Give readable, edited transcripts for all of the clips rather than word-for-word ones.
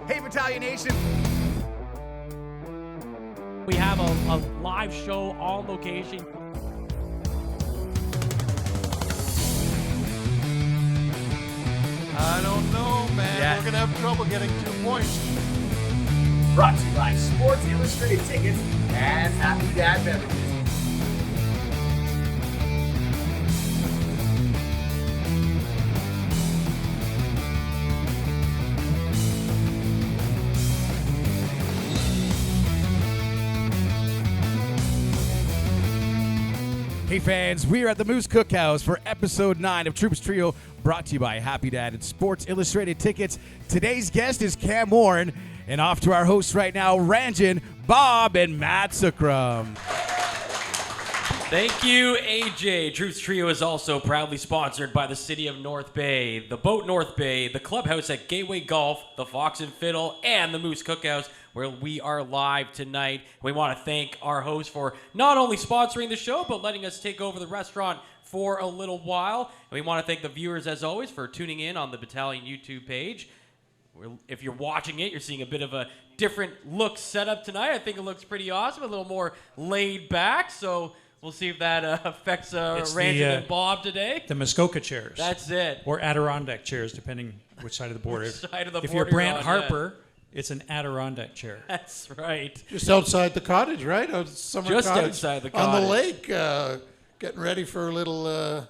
Hey, Battalion Nation. We have a live show on location. I don't know, man. Yeah. We're going to have trouble getting 2 points. Brought to you by Sports Illustrated Tickets and Happy Dad Beverages. Hey fans, we are at the Moose Cookhouse for episode 9 of Troops Trio, brought to you by Happy Dad and Sports Illustrated Tickets. Today's guest is Cam Warren, and off to our hosts right now, Ranjan, Bob, and Matt Sookram. Thank you, AJ. Troops Trio is also proudly sponsored by the City of North Bay, the Boat North Bay, the Clubhouse at Gateway Golf, the Fox and Fiddle, and the Moose Cookhouse, where we are live tonight. We want to thank our host for not only sponsoring the show, but letting us take over the restaurant for a little while. And we want to thank the viewers, as always, for tuning in on the Battalion YouTube page. If you're watching it, you're seeing a bit of a different look setup tonight. I think it looks pretty awesome, a little more laid back. So we'll see if that affects Ranjan and Bob today. The Muskoka chairs. That's it. Or Adirondack chairs, depending which side of the border. Which side of the if border you're Brant on, Harper, it's an Adirondack chair. That's right. Just outside the cottage, right? Summer Just cottage outside the on cottage. the lake, getting ready for a little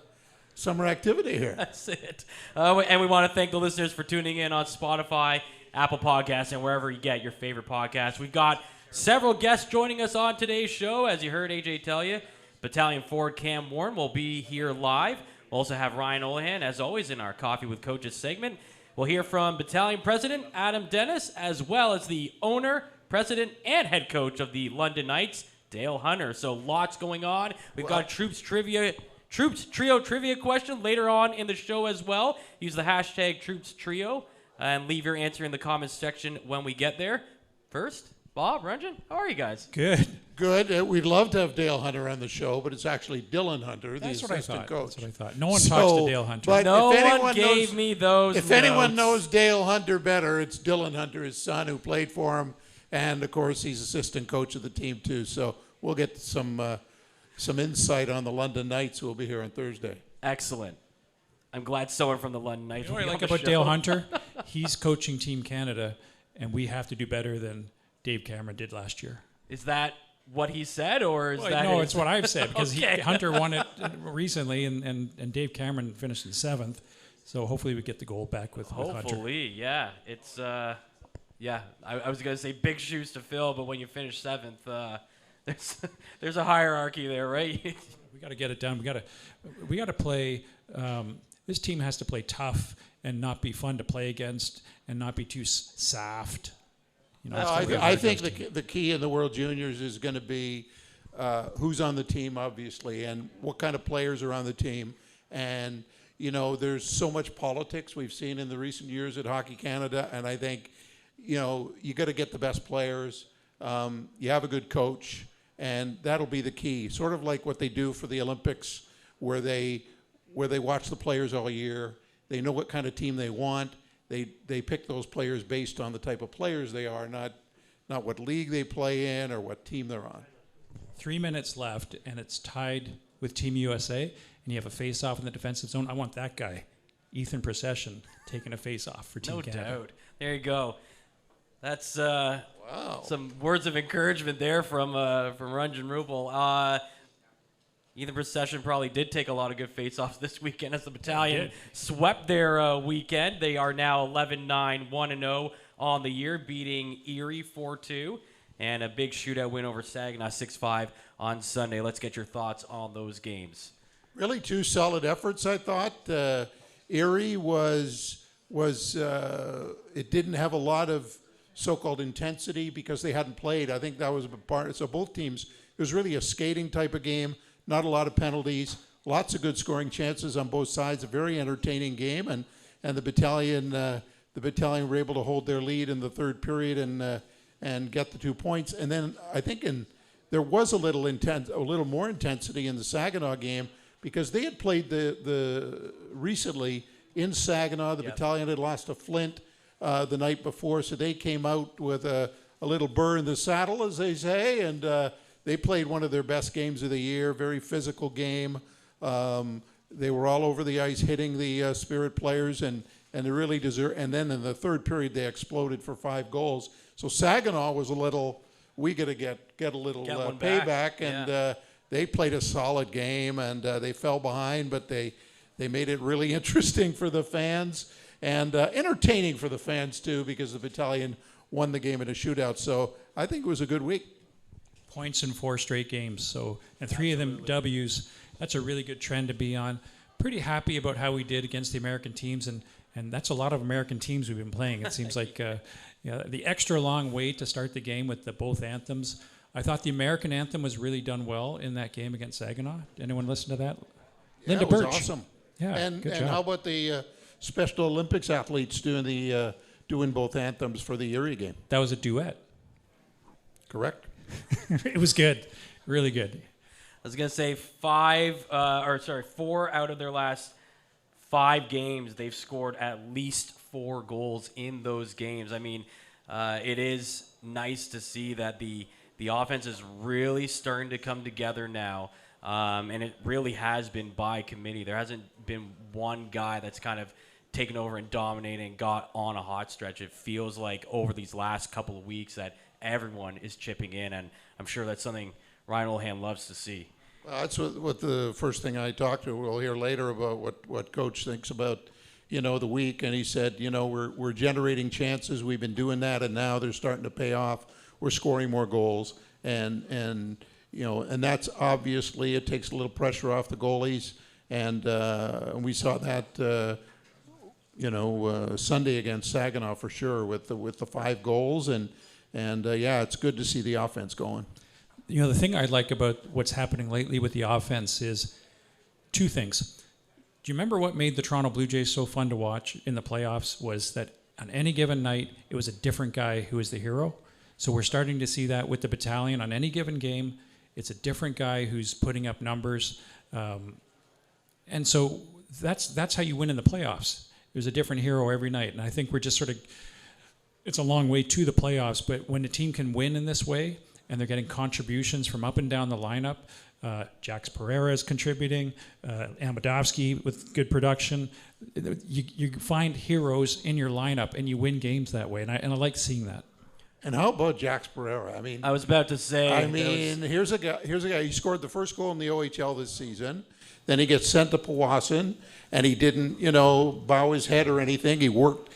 summer activity here. That's it. And we want to thank the listeners for tuning in on Spotify, Apple Podcasts, and wherever you get your favorite podcasts. We've got several guests joining us on today's show. As you heard AJ tell you, Battalion Forward Cam Warren will be here live. We'll also have Ryan Olahan, as always, in our Coffee with Coaches segment. We'll hear from Battalion President Adam Dennis, as well as the owner, president, and head coach of the London Knights, Dale Hunter. So lots going on. We've got Troops Trio trivia question later on in the show as well. Use the hashtag Troops Trio and leave your answer in the comments section when we get there. First, Bob, Ranjan, how are you guys? Good. Good. We'd love to have Dale Hunter on the show, but it's actually Dylan Hunter, the assistant coach. That's what I thought. No one talks to Dale Hunter. But No if one anyone gave me those If notes. anyone knows Dale Hunter better, it's Dylan Hunter, his son, who played for him, and of course he's assistant coach of the team too. So we'll get some insight on the London Knights, who will be here on Thursday. Excellent. I'm glad someone from the London Knights You know will what be I like on the about Dale show. Hunter? He's coaching Team Canada, and we have to do better than Dave Cameron did last year. Is that what he said, or is that No, his- it's what I've said, because Okay. Hunter won it recently, and Dave Cameron finished in 7th. So hopefully we get the gold back with Hunter. Hopefully, yeah. It's, I was going to say big shoes to fill, but when you finish 7th, there's a hierarchy there, right? We got to get it done. We got to play. This team has to play tough and not be fun to play against, and not be too soft. You know, I think the key in the World Juniors is going to be who's on the team, obviously, and what kind of players are on the team. And, you know, there's so much politics we've seen in the recent years at Hockey Canada, and I think, you know, you got to get the best players. You have a good coach, and that'll be the key. Sort of like what they do for the Olympics, where they watch the players all year. They know what kind of team they want. They pick those players based on the type of players they are, not what league they play in or what team they're on. 3 minutes left, and it's tied with Team USA, and you have a face-off in the defensive zone. I want that guy, Ethan Procession, taking a face-off for Team Canada. No doubt. There you go. That's some words of encouragement there from Ranjan Rupal. Ethan Procession probably did take a lot of good face-offs this weekend as the Battalion swept their weekend. They are now 11-9, 1-0 on the year, beating Erie 4-2, and a big shootout win over Saginaw 6-5 on Sunday. Let's get your thoughts on those games. Really 2 solid efforts, I thought. Erie was it didn't have a lot of so-called intensity because they hadn't played. I think that was a part. So both teams, it was really a skating type of game. Not a lot of penalties, lots of good scoring chances on both sides. A very entertaining game, and the battalion were able to hold their lead in the third period and get the 2 points. And then I think there was a little more intensity in the Saginaw game because they had played the recently in Saginaw. The battalion had lost to Flint. the night before, so they came out with a little burr in the saddle, as they say, and they played one of their best games of the year, very physical game. They were all over the ice hitting the Spirit players, and they really deserve. And then in the third period, they exploded for 5 goals. So Saginaw was a little, we got to get a little payback, and they played a solid game, and they fell behind, but they made it really interesting for the fans and entertaining for the fans too, because the Battalion won the game in a shootout. So I think it was a good week. Points in 4 straight games, and 3 of them W's. That's a really good trend to be on. Pretty happy about how we did against the American teams, and that's a lot of American teams we've been playing. It seems like the extra long wait to start the game with both anthems. I thought the American anthem was really done well in that game against Saginaw. Anyone listen to that? Yeah, Linda it was Birch. awesome. Yeah, and good job. How about the Special Olympics athletes doing both anthems for the Erie game? That was a duet. Correct. It was good, really good. I was going to say 4 out of their last 5 games, they've scored at least 4 goals in those games. I mean, it is nice to see that the offense is really starting to come together now, and it really has been by committee. There hasn't been one guy that's kind of taken over and dominated and got on a hot stretch. It feels like over these last couple of weeks that everyone is chipping in, and I'm sure that's something Ryan Olhan loves to see. Well, that's what the first thing I talked to. We'll hear later about what Coach thinks about, the week. And he said, we're generating chances. We've been doing that, and now they're starting to pay off. We're scoring more goals, and that's obviously it takes a little pressure off the goalies. And we saw that, Sunday against Saginaw for sure with the 5 goals, and it's good to see the offense going. The thing I like about what's happening lately with the offense is 2 things. Do you remember what made the Toronto Blue Jays so fun to watch in the playoffs was that on any given night, it was a different guy who was the hero? So we're starting to see that with the Battalion. On any given game, it's a different guy who's putting up numbers. And so that's how you win in the playoffs. There's a different hero every night. And I think we're just it's a long way to the playoffs, but when the team can win in this way, and they're getting contributions from up and down the lineup. Jax Pereira is contributing, Amadovsky with good production. You find heroes in your lineup, and you win games that way, and I like seeing that. And how about Jax Pereira? I was about to say. Here's a guy. He scored the first goal in the OHL this season. Then he gets sent to Powassan, and he didn't, bow his head or anything. He worked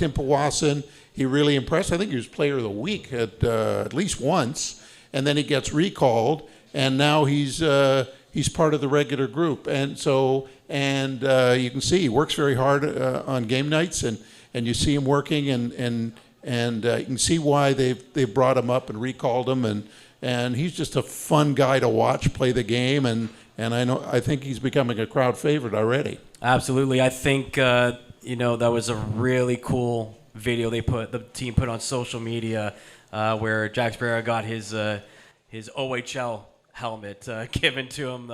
in Powassan. He really impressed. I think he was Player of the Week at least once, and then he gets recalled, and now he's part of the regular group. And so you can see he works very hard on game nights, and you see him working, and you can see why they've brought him up and recalled him, and he's just a fun guy to watch play the game, and I think he's becoming a crowd favorite already. Absolutely, I think that was a really cool video the team put on social media where Jax Pereira got his OHL helmet given to him,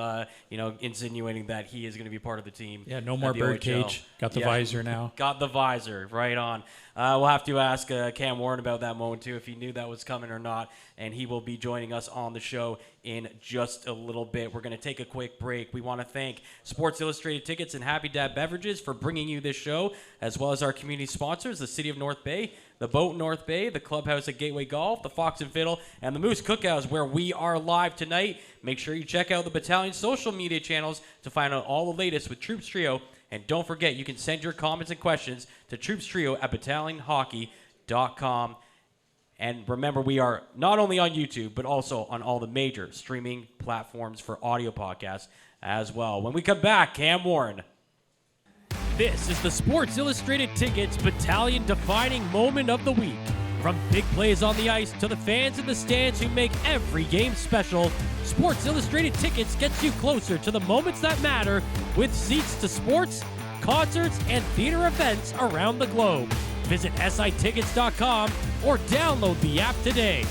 insinuating that he is going to be part of the team. Yeah, no more birdcage. Got the visor now. Got the visor, right on. We'll have to ask Cam Warren about that moment, too, if he knew that was coming or not, and he will be joining us on the show in just a little bit. We're going to take a quick break. We want to thank Sports Illustrated Tickets and Happy Dad Beverages for bringing you this show, as well as our community sponsors, the City of North Bay, the Boat North Bay, the Clubhouse at Gateway Golf, the Fox and Fiddle, and the Moose Cookhouse, where we are live tonight. Make sure you check out the Battalion social media channels to find out all the latest with Troops Trio. And don't forget, you can send your comments and questions to troopstrio@battalionhockey.com. And remember, we are not only on YouTube, but also on all the major streaming platforms for audio podcasts as well. When we come back, Cam Warren. This is the Sports Illustrated Tickets Battalion defining moment of the week. From big plays on the ice to the fans in the stands who make every game special, Sports Illustrated Tickets gets you closer to the moments that matter with seats to sports, concerts, and theater events around the globe. Visit sitickets.com or download the app today.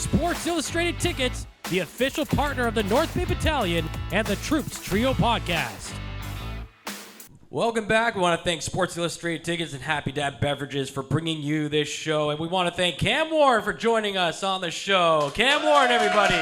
Sports Illustrated Tickets, the official partner of the North Bay Battalion and the Troops Trio podcast. Welcome back. We want to thank Sports Illustrated Tickets and Happy Dad Beverages for bringing you this show. And we want to thank Cam Warren for joining us on the show. Cam Warren, everybody.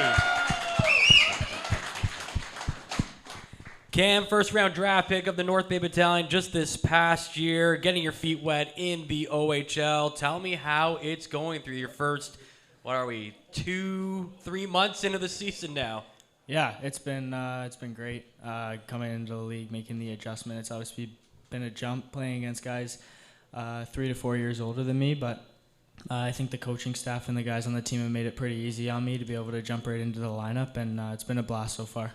Cam, first round draft pick of the North Bay Battalion just this past year, getting your feet wet in the OHL. Tell me how it's going through your first, 2-3 months into the season now? Yeah, it's been great coming into the league, making the adjustment. It's obviously been a jump playing against guys 3 to 4 years older than me, but I think the coaching staff and the guys on the team have made it pretty easy on me to be able to jump right into the lineup, and it's been a blast so far.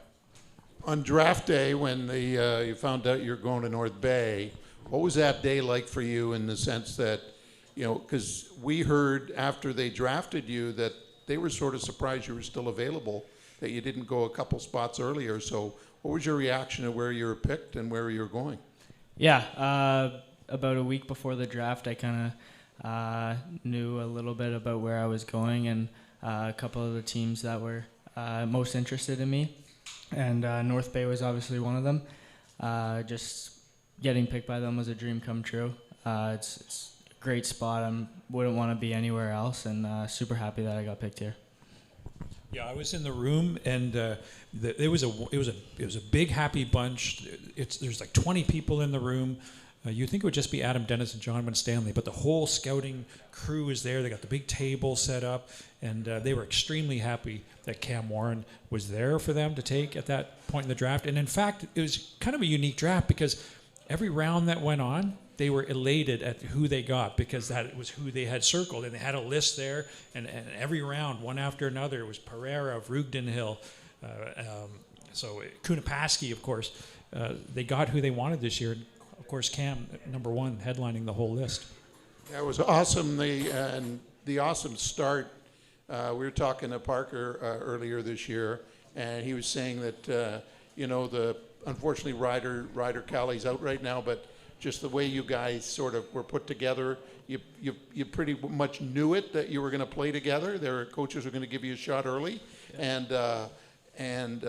On draft day, when you found out you were going to North Bay, what was that day like for you in the sense that, because we heard after they drafted you that they were sort of surprised you were still available, that you didn't go a couple spots earlier. So what was your reaction to where you were picked and where you were going? Yeah, about a week before the draft, I kind of knew a little bit about where I was going and a couple of the teams that were most interested in me. And North Bay was obviously one of them. Just getting picked by them was a dream come true. It's a great spot. I wouldn't want to be anywhere else, and super happy that I got picked here. Yeah, I was in the room, and it was a big happy bunch. There's like 20 people in the room. You'd think it would just be Adam Dennis and John Stanley, but the whole scouting crew is there. They got the big table set up, and they were extremely happy that Cam Warren was there for them to take at that point in the draft. And in fact, it was kind of a unique draft because every round that went on, they were elated at who they got because that was who they had circled, and they had a list there. And every round, one after another, it was Pereira, Rugdenhill, so Kunapaski, of course. They got who they wanted this year. Of course, Cam, number one, headlining the whole list. Yeah, it was awesome. The awesome start. We were talking to Parker earlier this year, and he was saying that unfortunately Ryder Callie's out right now, but just the way you guys sort of were put together, you pretty much knew it that you were going to play together. Their coaches were going to give you a shot early, yeah. and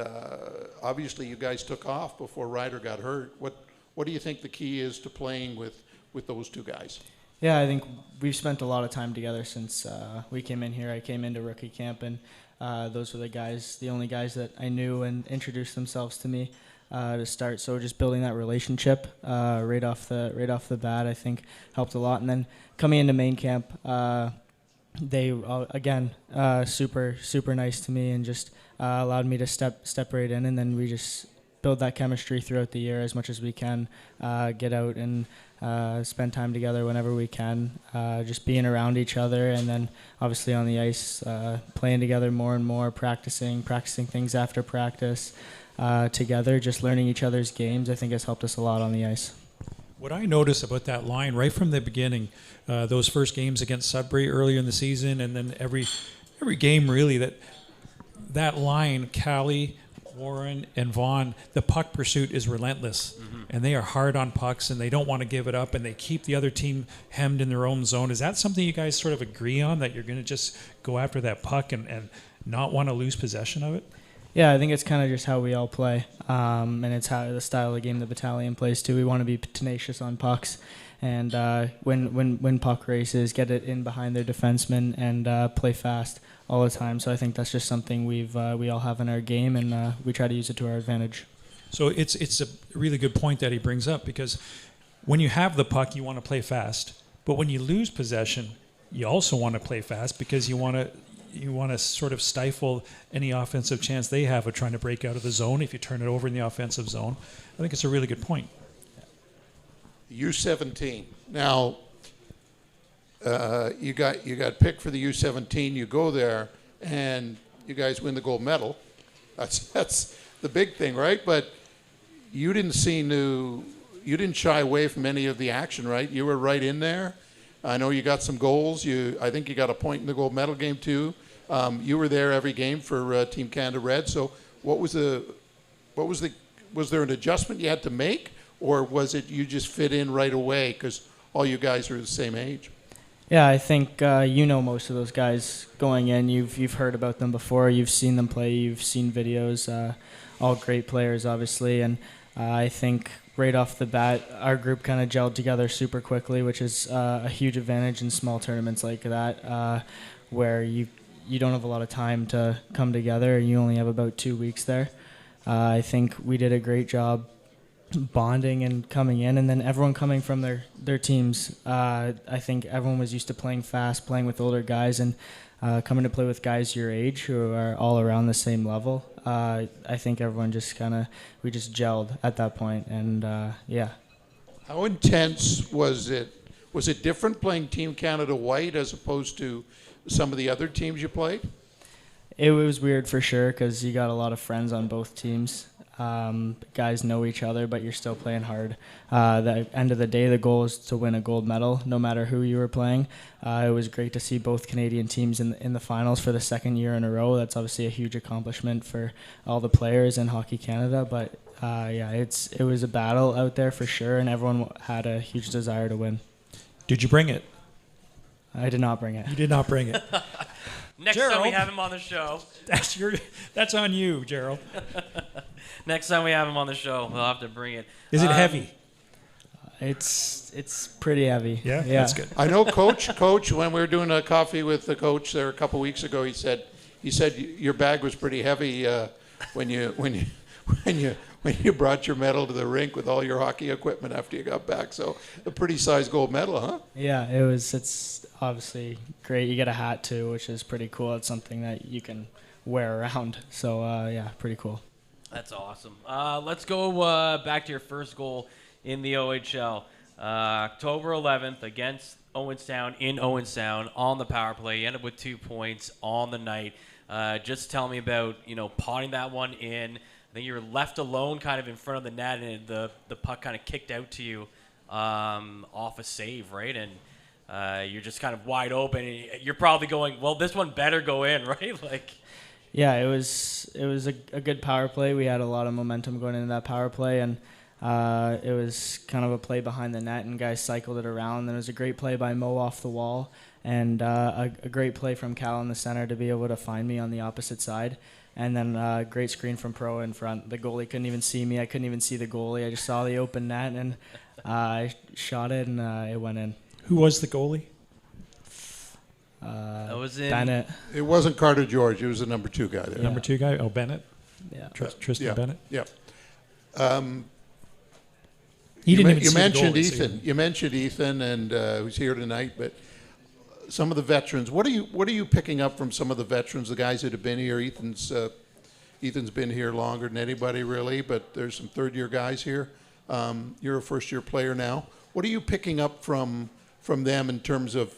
obviously you guys took off before Ryder got hurt. What do you think the key is to playing with those two guys? Yeah, I think we've spent a lot of time together since we came in here. I came into rookie camp, and those were the only guys that I knew and introduced themselves to me to start. So just building that relationship right off the bat, I think helped a lot. And then coming into main camp, they again super nice to me and just allowed me to step right in, and then we just build that chemistry throughout the year as much as we can, get out and spend time together whenever we can, just being around each other, and then obviously on the ice, playing together more and more, practicing things after practice together, just learning each other's games, I think has helped us a lot on the ice. What I noticed about that line right from the beginning, those first games against Sudbury earlier in the season, and then every game really, that line, Callie, Warren, and Vaughn, the puck pursuit is relentless. Mm-hmm. And they are hard on pucks, and they don't want to give it up, and they keep the other team hemmed in their own zone. Is that something you guys sort of agree on, that you're going to just go after that puck and not want to lose possession of it? Yeah, I think it's kind of just how we all play, and it's how the style of game the battalion plays too. We want to be tenacious on pucks, and when puck races, get it in behind their defensemen and play fast all the time. So I think that's just something we all have in our game, and we try to use it to our advantage. So it's a really good point that he brings up, because when you have the puck, you want to play fast, but when you lose possession, you also want to play fast because you want to sort of stifle any offensive chance they have of trying to break out of the zone if you turn it over in the offensive zone. I think it's a really good point. U17. Now, you got picked for the U17. You go there, and you guys win the gold medal. That's the big thing, right? But you didn't shy away from any of the action, right? You were right in there. I know you got some goals. I think you got a point in the gold medal game too. You were there every game for Team Canada Red. So was there an adjustment you had to make, or was it you just fit in right away because all you guys are the same age? Yeah, I think you know most of those guys going in. You've heard about them before. You've seen them play. You've seen videos. All great players, obviously. And I think right off the bat, our group kind of gelled together super quickly, which is a huge advantage in small tournaments like that, where you don't have a lot of time to come together. You only have about 2 weeks there. I think we did a great job bonding and coming in, and then everyone coming from their teams. I think everyone was used to playing fast, playing with older guys, and coming to play with guys your age who are all around the same level. I think everyone we just gelled at that point, and yeah. How intense was it? Was it different playing Team Canada White as opposed to some of the other teams you played? It was weird for sure because you got a lot of friends on both teams. Guys know each other, but you're still playing hard. The end of the day, the goal is to win a gold medal, no matter who you were playing. It was great to see both Canadian teams in the finals for the second year in a row. That's obviously a huge accomplishment for all the players in Hockey Canada. But yeah, it was a battle out there for sure, and everyone had a huge desire to win. Did you bring it? I did not bring it. You did not bring it. Next Gerald. time we have him on the show. That's on you, Gerald. Next time we have him on the show, we'll have to bring it. Is it heavy? It's pretty heavy. Yeah, that's good. I know Coach, when we were doing a coffee with the coach there a couple weeks ago, he said your bag was pretty heavy when you brought your medal to the rink with all your hockey equipment after you got back. So a pretty sized gold medal, huh? Yeah, it's obviously great. You get a hat too, which is pretty cool. It's something that you can wear around. So yeah, pretty cool. That's awesome. Let's go back to your first goal in the OHL. October 11th against Owenstown in Owenstown on the power play. You ended up with 2 points on the night. Just tell me about, potting that one in. I think you were left alone kind of in front of the net, and the puck kind of kicked out to you off a save, right? And you're just kind of wide open. And you're probably going, well, this one better go in, right? Like. Yeah, it was a good power play. We had a lot of momentum going into that power play, and it was kind of a play behind the net, and guys cycled it around. And it was a great play by Mo off the wall, and a great play from Cal in the center to be able to find me on the opposite side. And then a great screen from Pro in front. The goalie couldn't even see me. I couldn't even see the goalie. I just saw the open net, and I shot it, and it went in. Who was the goalie? That was in Bennett. It wasn't Carter George. It was the number 2 guy there. Yeah. Number 2 guy? Oh, Bennett? Yeah. Tristan Yeah. Bennett? Yeah. He didn't even You see the mentioned goalie, so Ethan. You mentioned Ethan, and who's here tonight. But some of the veterans. What are you picking up from some of the veterans, the guys that have been here? Ethan's been here longer than anybody, really. But there's some third-year guys here. You're a first-year player now. What are you picking up from them in terms of,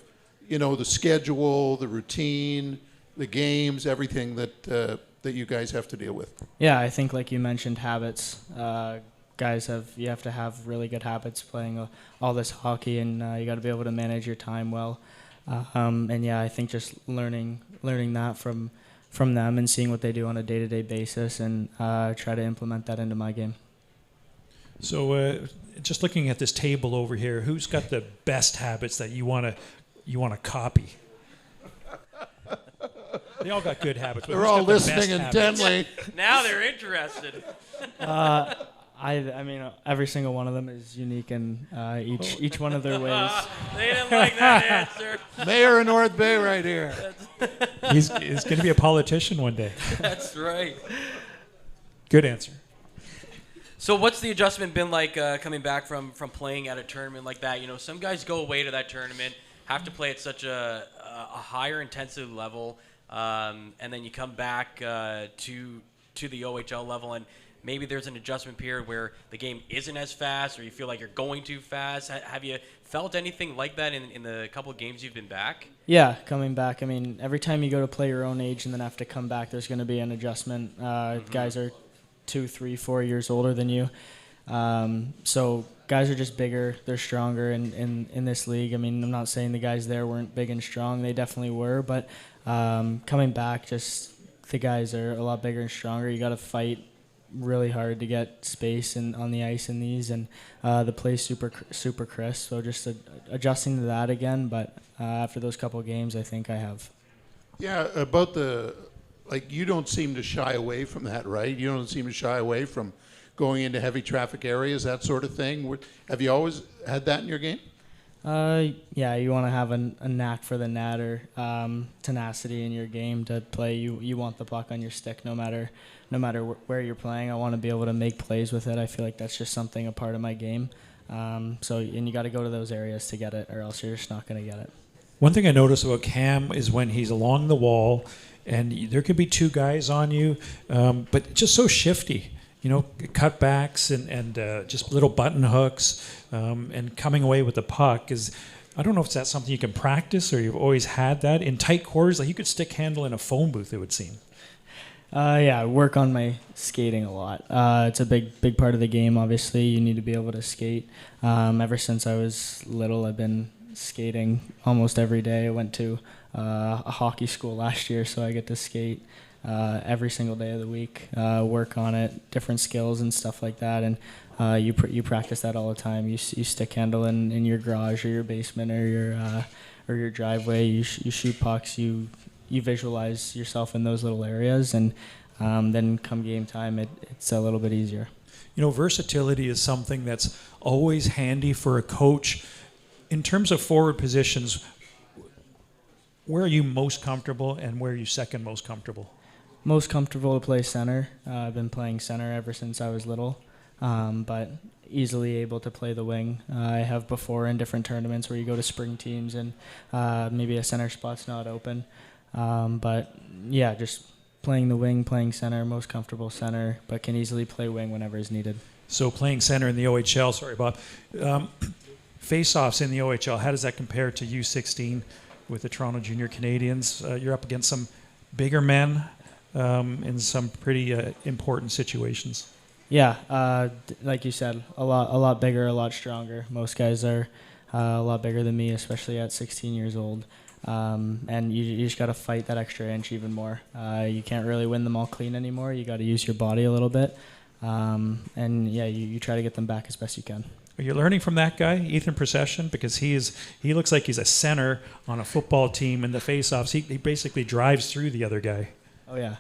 the schedule, the routine, the games, everything that you guys have to deal with? Yeah, I think like you mentioned, habits. You have to have really good habits playing all this hockey, and you got to be able to manage your time well. And yeah, I think just learning that from them and seeing what they do on a day-to-day basis, and try to implement that into my game. So just looking at this table over here, who's got the best habits that you want to copy? They all got good habits. But They're who's all got the best listening habits? intently. Now they're interested. I mean, every single one of them is unique in each one of their ways. They didn't like that answer. Mayor of North Bay right here. He's going to be a politician one day. That's right. Good answer. So what's the adjustment been like coming back from playing at a tournament like that? Some guys go away to that tournament, have to play at such a higher intensity level, and then you come back to the OHL level, and maybe there's an adjustment period where the game isn't as fast, or you feel like you're going too fast. Have you felt anything like that in the couple of games you've been back? Yeah, coming back. I mean, every time you go to play your own age and then have to come back, there's going to be an adjustment. Guys are 2, 3, 4 years older than you. So guys are just bigger. They're stronger in this league. I mean, I'm not saying the guys there weren't big and strong. They definitely were. But coming back, just the guys are a lot bigger and stronger. You got to fight really hard to get space on the ice in these, and the play's super crisp. So just adjusting to that again. But after those couple of games, I think I have. Yeah, about you don't seem to shy away from that, right? You don't seem to shy away from going into heavy traffic areas, that sort of thing. Have you always had that in your game? Yeah, you want to have a knack for the net or tenacity in your game to play. You want the puck on your stick no matter where you're playing. I want to be able to make plays with it. I feel like that's just a part of my game. And you got to go to those areas to get it, or else you're just not going to get it. One thing I notice about Cam is when he's along the wall, and there could be two guys on you, but just so shifty. Cutbacks and just little button hooks and coming away with the puck is. I don't know if that's something you can practice or you've always had that in tight quarters. Like you could stick handle in a phone booth, it would seem. I work on my skating a lot. It's a big part of the game. Obviously, you need to be able to skate. Ever since I was little, I've been skating almost every day. I went to a hockey school last year, so I get to skate every single day of the week, work on it, different skills and stuff like that. And you practice that all the time. You stick handle in your garage or your basement or your driveway. You shoot pucks. You visualize yourself in those little areas, and then come game time, it's a little bit easier. Versatility is something that's always handy for a coach. In terms of forward positions, where are you most comfortable and where are you second most comfortable? Most comfortable to play center. I've been playing center ever since I was little, but easily able to play the wing. I have before in different tournaments where you go to spring teams and maybe a center spot's not open. But yeah, just playing the wing, playing center, most comfortable center, but can easily play wing whenever is needed. So playing center in the OHL, sorry Bob, face-offs in the OHL, how does that compare to U16 with the Toronto Junior Canadians? You're up against some bigger men in some pretty important situations. Yeah, like you said, a lot bigger, a lot stronger. Most guys are a lot bigger than me, especially at 16 years old. And you just got to fight that extra inch even more. You can't really win them all clean anymore. You got to use your body a little bit. And yeah, you try to get them back as best you can. Are you learning from that guy, Ethan Procession? Because he looks like he's a center on a football team in the face-offs. He basically drives through the other guy. Oh yeah,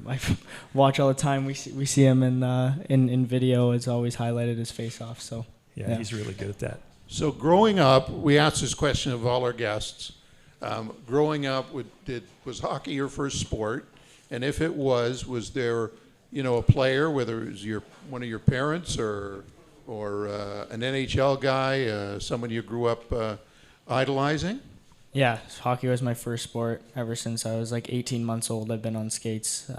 I watch all the time. We see him in video. It's always highlighted as face-off. So yeah, he's really good at that. So growing up, we asked this question of all our guests. Growing up, was hockey your first sport? And if it was there, a player, whether it was one of your parents or an NHL guy, someone you grew up idolizing? Yeah, hockey was my first sport. Ever since I was like 18 months old, I've been on skates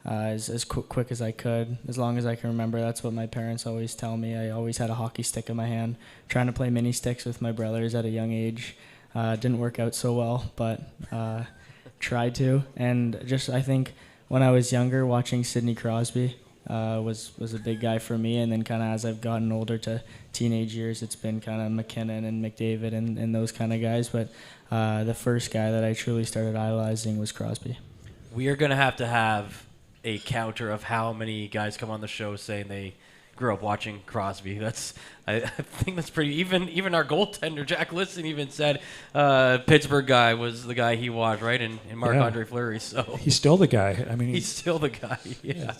as quick as I could, as long as I can remember. That's what my parents always tell me. I always had a hockey stick in my hand, trying to play mini sticks with my brothers at a young age. Didn't work out so well, but tried to. And just I think when I was younger, watching Sidney Crosby was a big guy for me. And then kind of as I've gotten older to teenage years, it's been kind of McKinnon and McDavid and those kind of guys. But the first guy that I truly started idolizing was Crosby. We are going to have a counter of how many guys come on the show saying they grew up watching Crosby. I think that's pretty. Even our goaltender Jack Liston even said Pittsburgh guy was the guy he watched, right? And Marc-Andre Fleury. So he's still the guy. I mean, he's still the guy. Yeah.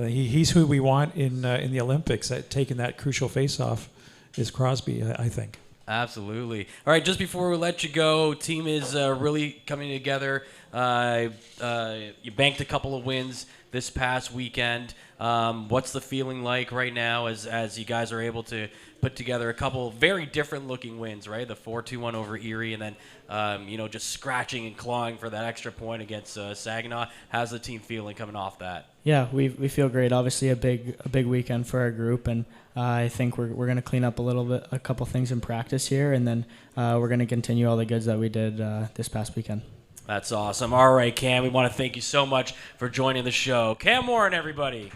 He's who we want in the Olympics. Taking that crucial face-off is Crosby, I think. Absolutely. All right, just before we let you go, team is really coming together. You banked a couple of wins this past weekend. What's the feeling like right now as you guys are able to put together a couple very different looking wins, right? The 4-2-1 over Erie, and then just scratching and clawing for that extra point against Saginaw. How's the team feeling coming off that? Yeah, we feel great. Obviously a big weekend for our group, and I think we're going to clean up a couple things in practice here, and then we're going to continue all the goods that we did this past weekend. That's awesome. All right, Cam, we want to thank you so much for joining the show. Cam Warren, everybody.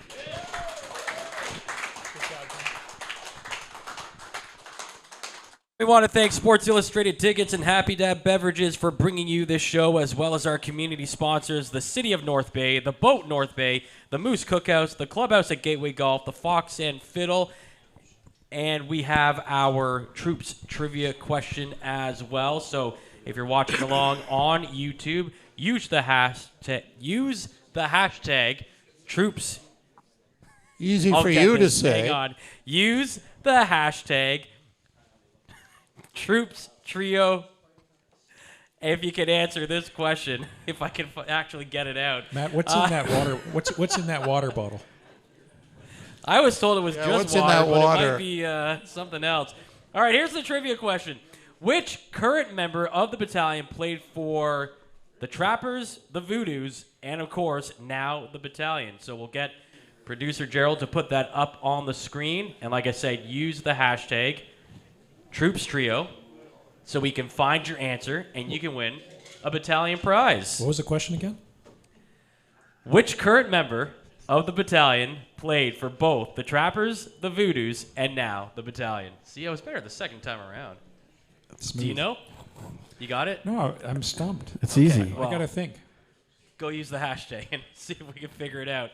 We want to thank Sports Illustrated Tickets and Happy Dad Beverages for bringing you this show, as well as our community sponsors, the City of North Bay, the Boat North Bay, the Moose Cookhouse, the Clubhouse at Gateway Golf, the Fox and Fiddle, and we have our Troops Trivia question as well. So if you're watching along on YouTube, use the hashtag Troops. Easy I'll for get you to this. say. Hang on. Use the hashtag Troops Trio. If you can answer this question, if I can actually get it out. Matt, what's in that water? What's in that water bottle? I was told it was Yeah, just what's in water, that but water? it might be something else. All right, here's the trivia question. Which current member of the battalion played for the Trappers, the Voodoos, and, of course, now the Battalion? So we'll get producer Gerald to put that up on the screen. And like I said, use the hashtag Troops Trio so we can find your answer and you can win a battalion prize. What was the question again? Which current member of the battalion played for both the Trappers, the Voodoos, and now the Battalion? See, I was better the second time around. Do you know? You got it? No, I'm stumped. It's easy. Well, I gotta think. Go use the hashtag and see if we can figure it out.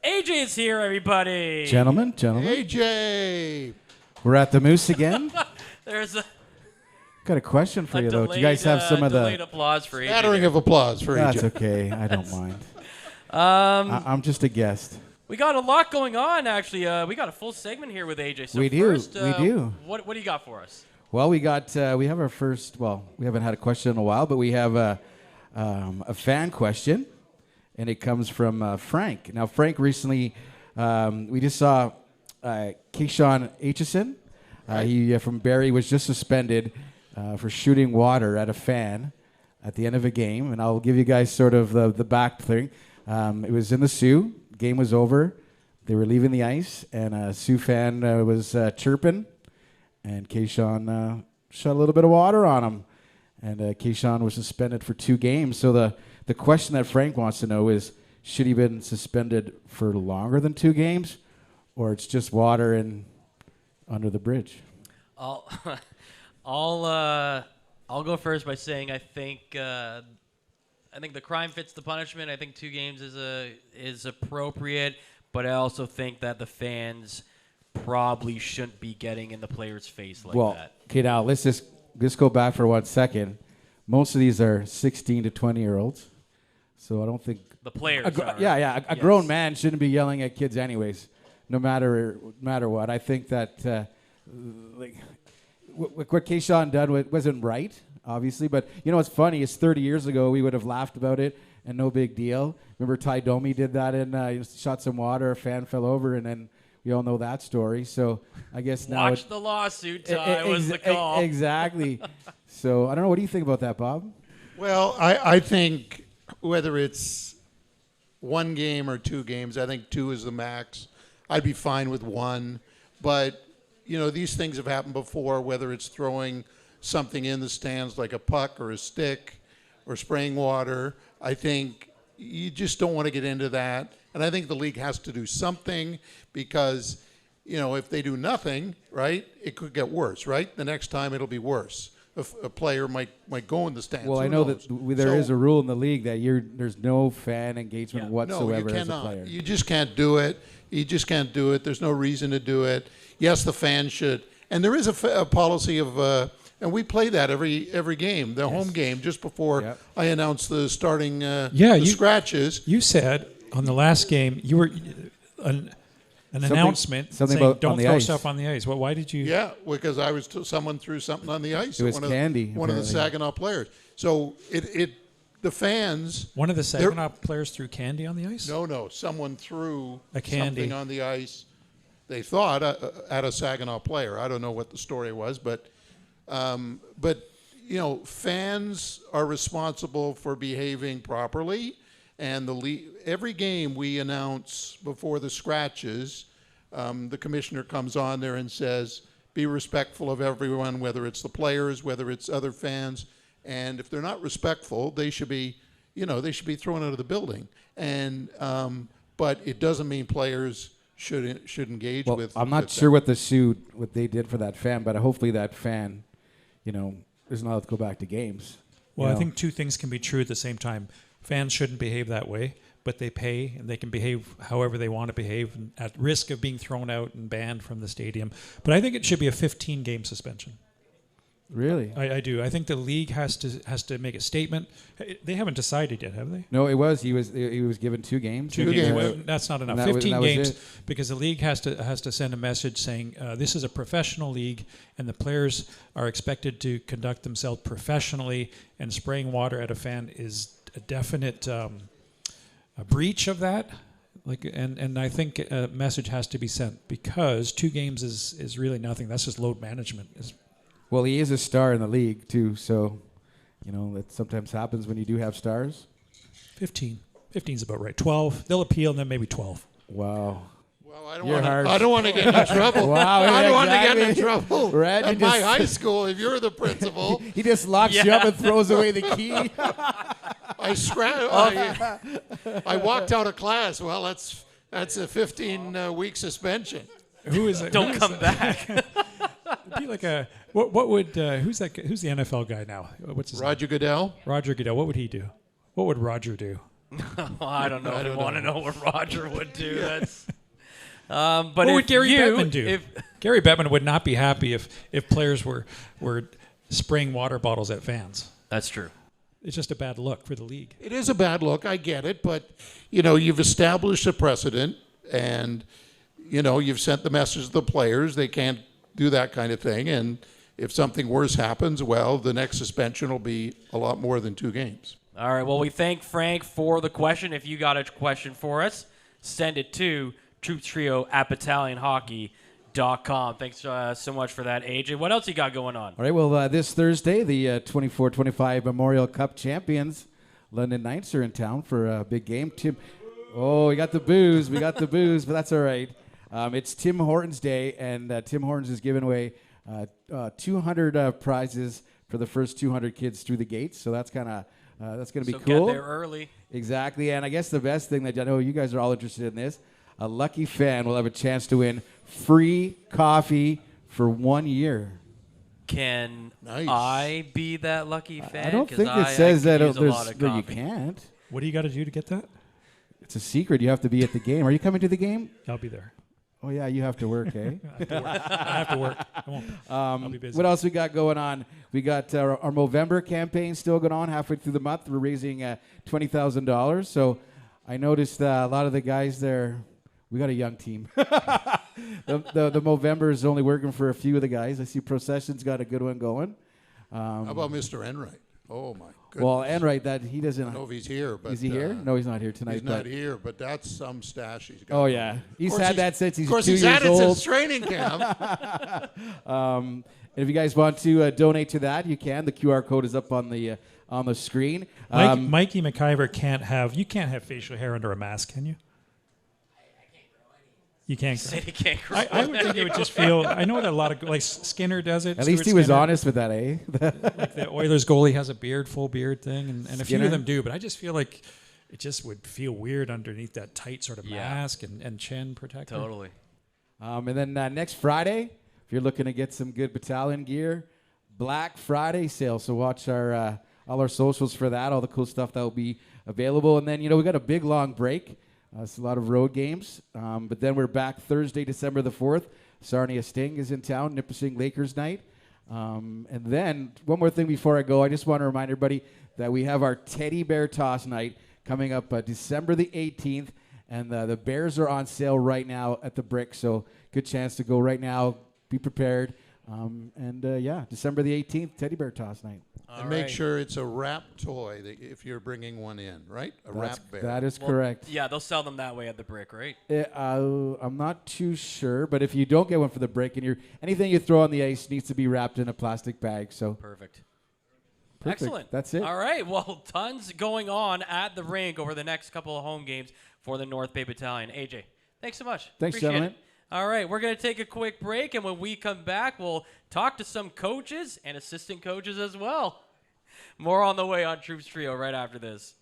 AJ is here, everybody. Gentlemen, AJ! we're at the Moose again. There's a Got a question for you, though. Do delayed, you guys have some of delayed the... applause for AJ. Scattering there. of applause for That's AJ. okay. I don't mind. I'm just a guest. We got a lot going on, actually. We got a full segment here with AJ. So We do, first, we do. What do you got for us? Well, we have our first. Well, we haven't had a question in a while, but we have a fan question, and it comes from Frank. Now, Frank recently, we just saw Keyshawn Aitchison. He from Barrie was just suspended for shooting water at a fan at the end of a game, and I'll give you guys sort of the back thing. It was in the Sioux. Game was over. They were leaving the ice, and a Sioux fan was chirping. And Keyshawn shot a little bit of water on him. And Keyshawn was suspended for 2 games. So the question that Frank wants to know is, should he have been suspended for longer than 2 games? Or it's just water and under the bridge? I'll go first by saying I think the crime fits the punishment. I think 2 games is appropriate, but I also think that the fans probably shouldn't be getting in the player's face like that. Okay, now let's just go back for 1 second. Most of these are 16 to 20-year-olds, so I don't think The players are. a grown man shouldn't be yelling at kids anyways, no matter what. I think that what Keyshawn done wasn't right, obviously, but you know what's funny is 30 years ago we would have laughed about it and no big deal. Remember Ty Domi did that and he shot some water, a fan fell over, and then we all know that story. So I guess now Watch the lawsuit, Ty, was the call. Exactly. So I don't know. What do you think about that, Bob? Well, I think whether it's 1 game or 2 games, I think 2 is the max. I'd be fine with 1. But, you know, these things have happened before, whether it's throwing something in the stands like a puck or a stick or spraying water. I think you just don't want to get into that. And I think the league has to do something because, you know, if they do nothing, right, it could get worse, right? The next time it'll be worse. A player might go in the stands. Well, I know that there is a rule in the league that there's no fan engagement whatsoever as a player. You just can't do it. You just can't do it. There's no reason to do it. Yes, the fans should. And there is a policy of, and we play that every game, the home game, just before I announce the starting scratches. You said on the last game you were an announcement something saying about don't on the throw ice. stuff on the ice. Well, why did you? Yeah, because I was someone threw something on the ice. It was one candy, One of the apparently. Saginaw players. So the fans. One of the Saginaw players threw candy on the ice? No. Someone threw A candy. something on the ice. They thought at a Saginaw player. I don't know what the story was, but you know, fans are responsible for behaving properly, and every game we announce before the scratches, the commissioner comes on there and says, "Be respectful of everyone, whether it's the players, whether it's other fans, and if they're not respectful, they should be thrown out of the building." And but it doesn't mean players should engage Well, with. I'm not with sure them. what they did for that fan, but hopefully that fan, isn't allowed to go back to games. Well, I think two things can be true at the same time. Fans shouldn't behave that way, but they pay and they can behave however they want to behave at risk of being thrown out and banned from the stadium. But I think it should be a 15-game suspension. Really? I do. I think the league has to make a statement. They haven't decided yet, have they? No, it was. He was given 2 games. Two games. Well, that's not enough. And that was- 15 that was games it. because the league has to send a message saying this is a professional league and the players are expected to conduct themselves professionally, and spraying water at a fan is a definite a breach of that. And I think a message has to be sent because 2 games is really nothing. That's just load management. Well, he is a star in the league too, so that sometimes happens when you do have stars. 15. 15 is about right. 12. They'll appeal, and then maybe 12. Wow. Well, You're harsh. I don't want to get in trouble. Wow, I don't want to get in exactly. trouble. Brad, you At my just- high school, if you're the principal, He just locks you up and throws away the key. I walked out of class. Well, that's a 15-week suspension. Who is it? Don't come back. It'd be like a what would who's that? Who's the NFL guy now? What's his Roger Goodell. name? Roger Goodell. What would he do? What would Roger do? I don't know if you want to know what Roger would do. That's. But What if would Gary you, Bettman do? If, Gary Bettman would not be happy if players were spraying water bottles at fans. that's true. It's just a bad look for the league. It is a bad look. I get it, but you've established a precedent, and you've sent the message to the players. They can't do that kind of thing, and if something worse happens, well, the next suspension will be a lot more than 2 games. All right. Well, we thank Frank for the question. If you got a question for us, send it to troopstrio@battalionhockey.com. Thanks so much for that, AJ. What else you got going on? All right, well, this Thursday, the 24-25 Memorial Cup champions, London Knights, are in town for a big game. We got the booze. We got the booze, but that's all right. It's Tim Hortons Day, and Tim Hortons is giving away 200 prizes for the first 200 kids through the gates, so that's kind of that's going to be cool. Get there early. Exactly, and I guess the best thing that I know you guys are all interested in this, a lucky fan will have a chance to win free coffee for 1 year. Can Nice. I be that lucky fan? I don't 'Cause think it I says could that use a lot of no, you coffee. can't. What do you got to do to get that? It's a secret. You have to be at the game. Are you coming to the game? I'll be there. Oh, yeah, you have to work, eh? I have to work. I won't. I'll be busy. What else we got going on? We got our Movember campaign still going on halfway through the month. We're raising $20,000. So I noticed a lot of the guys there, we got a young team. the Movember is only working for a few of the guys. I see Procession's got a good one going. How about Mr. Enright? Oh, my goodness. Well, Enright, he I doesn't. don't know if he's here, but Is he here? No, he's not here tonight. he's not but- here, but that's some stash he's got. Oh, yeah. He's Of course had that since he's Of course, 2 he's years had it old. since training camp. And if you guys want to donate to that, you can. The QR code is up on the screen. Mikey McIver can't have facial hair under a mask, can you? You can't. Said he can't grow I would think it would just feel. I know that a lot of Skinner does it. At least Stuart he was Skinner. honest with that, eh? Like the Oilers goalie has a full beard thing, and a few Skinner? of them do. But I just feel like it just would feel weird underneath that tight sort of mask and chin protector. Totally. And then next Friday, if you're looking to get some good battalion gear, Black Friday sale. So watch our all our socials for that, all the cool stuff that will be available. And then, we got a big, long break. It's a lot of road games. But then we're back Thursday, December the 4th. Sarnia Sting is in town, Nipissing Lakers night. And then one more thing before I go, I just want to remind everybody that we have our Teddy Bear Toss night coming up December the 18th. And the bears are on sale right now at the Brick. So good chance to go right now. Be prepared. December the 18th, Teddy Bear Toss night. And make sure it's a wrapped toy if you're bringing one in, right? Wrapped bear. That is correct. Yeah, they'll sell them that way at the Brick, right? I'm not too sure, but if you don't get one for the Brick, and anything you throw on the ice needs to be wrapped in a plastic bag. So Perfect. perfect. Excellent. That's it. All right. Well, tons going on at the rink over the next couple of home games for the North Bay Battalion. AJ, thanks so much. Thanks, Appreciate gentlemen. it. All right, we're going to take a quick break, and when we come back, we'll talk to some coaches and assistant coaches as well. More on the way on Troops Trio right after this.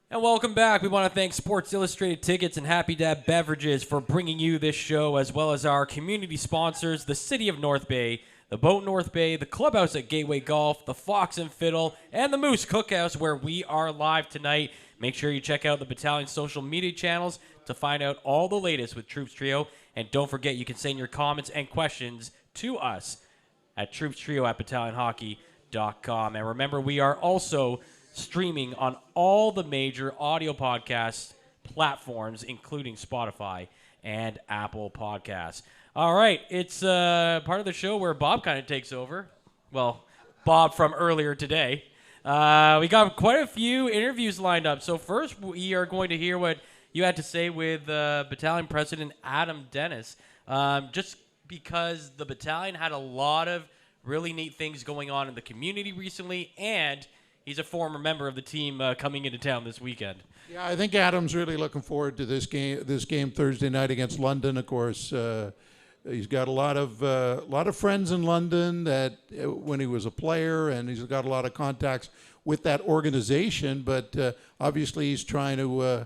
And welcome back. We want to thank Sports Illustrated Tickets and Happy Dad Beverages for bringing you this show, as well as our community sponsors, the City of North Bay, the Boat North Bay, the Clubhouse at Gateway Golf, the Fox and Fiddle, and the Moose Cookhouse, where we are live tonight. Make sure you check out the Battalion social media channels to find out all the latest with Troops Trio. And don't forget, you can send your comments and questions to us at troopstrio@battalionhockey.com. And remember, we are also streaming on all the major audio podcast platforms, including Spotify and Apple Podcasts. All right, it's part of the show where Bob kind of takes over. Well, Bob from earlier today. We got quite a few interviews lined up. So first, we are going to hear what you had to say with Battalion President Adam Dennis, just because the Battalion had a lot of really neat things going on in the community recently, and he's a former member of the team coming into town this weekend. Yeah, I think Adam's really looking forward to this game Thursday night against London. Of course, he's got a lot of friends in London that when he was a player, and he's got a lot of contacts with that organization. But obviously, he's trying to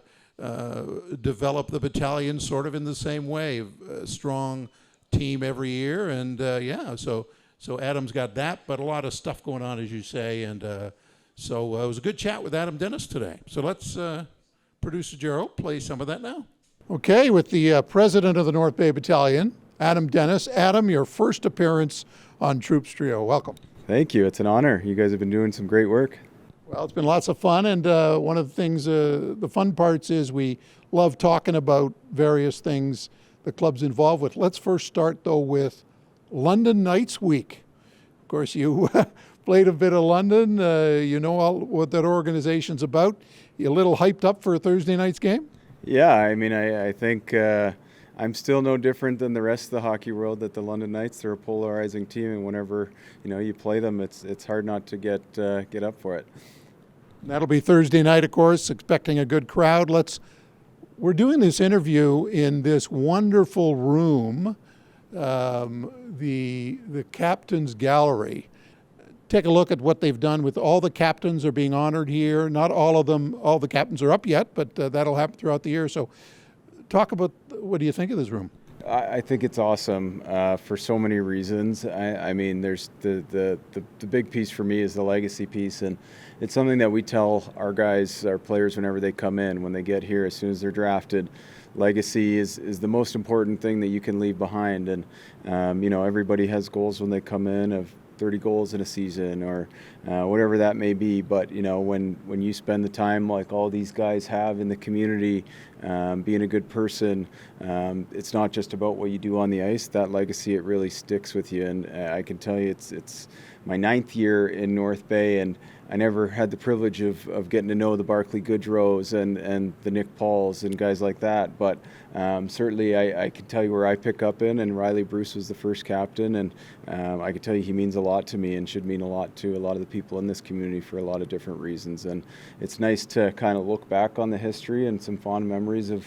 develop the Battalion sort of in the same way, a strong team every year, and so Adam's got that, but a lot of stuff going on, as you say, and. So it was a good chat with Adam Dennis today. So let's, producer Gerald, play some of that now. Okay, with the president of the North Bay Battalion, Adam Dennis. Adam, your first appearance on Troops Trio. Welcome. Thank you. It's an honor. You guys have been doing some great work. Well, it's been lots of fun, and one of the things, the fun parts is we love talking about various things the club's involved with. Let's first start, though, with London Knights Week. Of course, you played a bit of London. You know what that organization's about. You a little hyped up for a Thursday night's game? Yeah, I mean, I think I'm still no different than the rest of the hockey world. That the London Knights, they're a polarizing team, and whenever you play them, it's hard not to get up for it. That'll be Thursday night, of course. Expecting a good crowd. We're doing this interview in this wonderful room, the Captain's Gallery. Take a look at what they've done with all the captains are being honored here. Not all of them, all the captains are up yet, but that'll happen throughout the year. So talk about, what do you think of this room? I think it's awesome for so many reasons. I mean, there's the big piece for me is the legacy piece, and it's something that we tell our guys, our players, whenever they come in, when they get here, as soon as they're drafted. Legacy is the most important thing that you can leave behind, and everybody has goals when they come in of 30 goals in a season or whatever that may be. But, when you spend the time like all these guys have in the community, being a good person, it's not just about what you do on the ice. That legacy, it really sticks with you. And I can tell you it's my 9th year in North Bay, and I never had the privilege of getting to know the Barclay Goodrows and the Nick Pauls and guys like that. But certainly I can tell you where I pick up in, and Riley Bruce was the first captain, and I can tell you he means a lot to me and should mean a lot to a lot of the people in this community for a lot of different reasons. And it's nice to kind of look back on the history and some fond memories of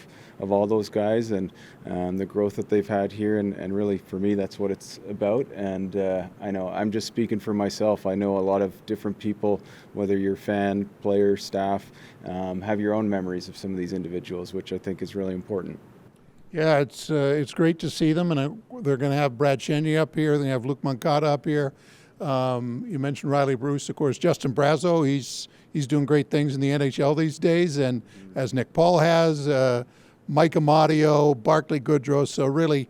all those guys and the growth that they've had here, and really for me that's what it's about. And I know I'm just speaking for myself. I know a lot of different people, whether you're fan, player, staff, have your own memories of some of these individuals, which I think is really important. Yeah, it's great to see them, and they're going to have Brad Cheney up here. They have Luke Moncada up here. You mentioned Riley Bruce, of course. Justin Brazo, he's doing great things in the NHL these days, and as Nick Paul has, Mike Amadio, Barclay Goodrow. So really,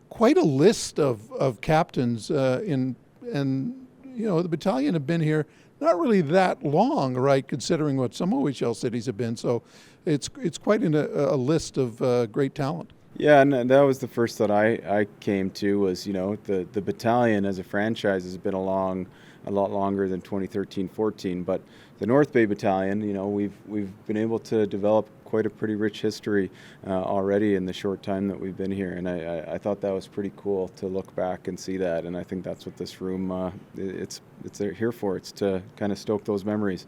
quite a list of captains. The Battalion have been here not really that long, right? Considering what some OHL cities have been. So it's quite a list of great talent. Yeah, and that was the first that I came to was, the Battalion as a franchise has been along a lot longer than 2013-14, but the North Bay Battalion, we've been able to develop quite a pretty rich history already in the short time that we've been here, and I thought that was pretty cool to look back and see that, and I think that's what this room it's here for. It's to kind of stoke those memories.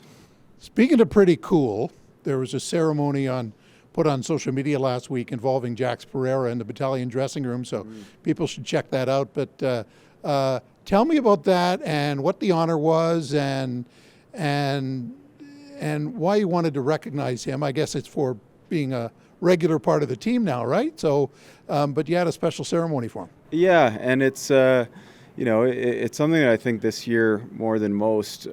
Speaking of pretty cool, there was a ceremony put on social media last week involving Jax Pereira in the Battalion dressing room, so people should check that out. But tell me about that and what the honor was, and and why you wanted to recognize him. I guess it's for being a regular part of the team now, right? So, but you had a special ceremony for him. Yeah, and it's it's something that I think this year more than most.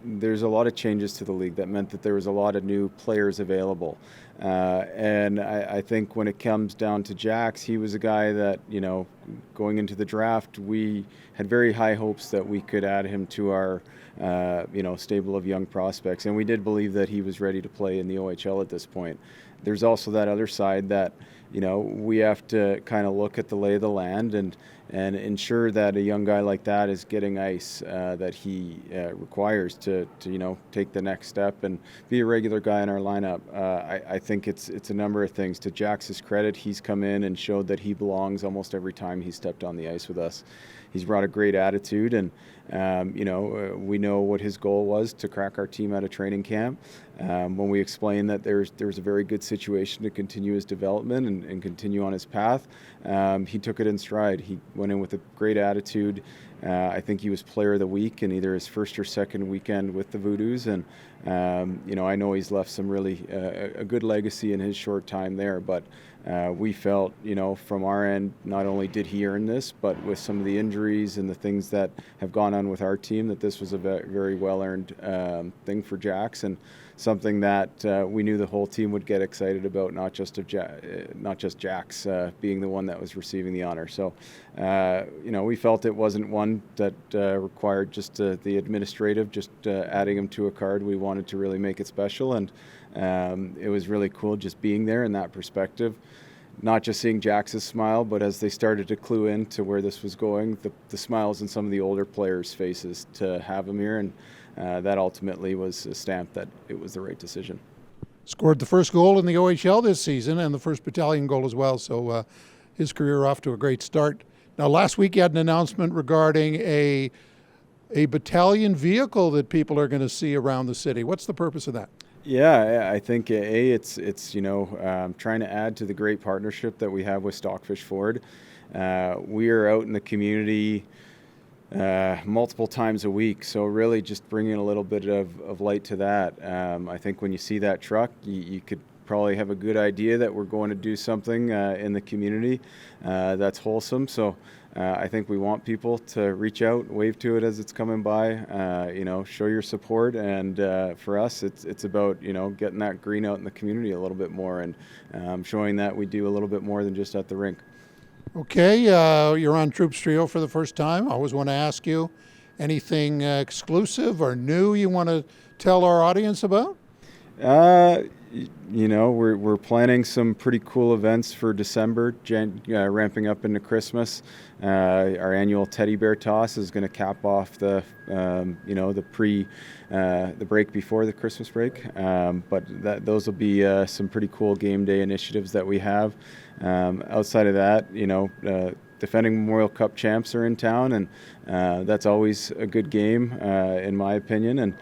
There's a lot of changes to the league that meant that there was a lot of new players available, and I think when it comes down to Jax, he was a guy that going into the draft we had very high hopes that we could add him to our stable of young prospects, and we did believe that he was ready to play in the OHL at this point. There's also that other side that we have to kind of look at the lay of the land and ensure that a young guy like that is getting ice that he requires to take the next step and be a regular guy in our lineup. I think it's a number of things. To Jax's credit, he's come in and showed that he belongs almost every time he stepped on the ice with us. He's brought a great attitude, and we know what his goal was, to crack our team out of training camp. When we explained that there's a very good situation to continue his development and continue on his path, he took it in stride. He went in with a great attitude. I think he was player of the week in either his first or second weekend with the Voodoos, and I know he's left some really a good legacy in his short time there, but we felt, from our end, not only did he earn this, but with some of the injuries and the things that have gone on with our team, that this was a very well-earned thing for Jax, and something that we knew the whole team would get excited about, not just Jax being the one that was receiving the honor. So, we felt it wasn't one that required just the administrative, just adding him to a card. We wanted to really make it special, and it was really cool just being there in that perspective. Not just seeing Jax's smile, but as they started to clue in to where this was going, the smiles in some of the older players' faces to have him here, and that ultimately was a stamp that it was the right decision. Scored the first goal in the OHL this season and the first Battalion goal as well, so his career off to a great start. Now, last week you had an announcement regarding a Battalion vehicle that people are going to see around the city. What's the purpose of that? Yeah, I think it's trying to add to the great partnership that we have with Stockfish Ford. We are out in the community multiple times a week, so really just bringing a little bit of light to that. I think when you see that truck, you could probably have a good idea that we're going to do something in the community that's wholesome. So I think we want people to reach out, wave to it as it's coming by, show your support. And for us, it's about, getting that green out in the community a little bit more, and showing that we do a little bit more than just at the rink. Okay, you're on Troops Trio for the first time. I always want to ask you, anything exclusive or new you want to tell our audience about? We're planning some pretty cool events for December, ramping up into Christmas. Our annual teddy bear toss is going to cap off the break before the Christmas break. But those will be some pretty cool game day initiatives that we have. Outside of that, defending Memorial Cup champs are in town, and that's always a good game, in my opinion. And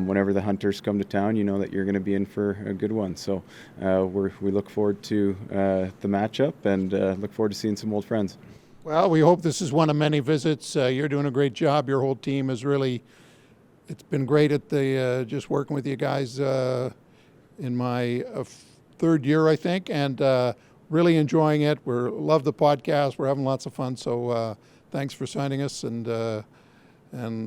whenever the Hunters come to town, you know that you're going to be in for a good one. So we look forward to the matchup, and look forward to seeing some old friends. Well, we hope this is one of many visits. You're doing a great job. Your whole team is really, it's been great at the just working with you guys in my third year, I think, and really enjoying it. We love the podcast. We're having lots of fun. So thanks for signing us, and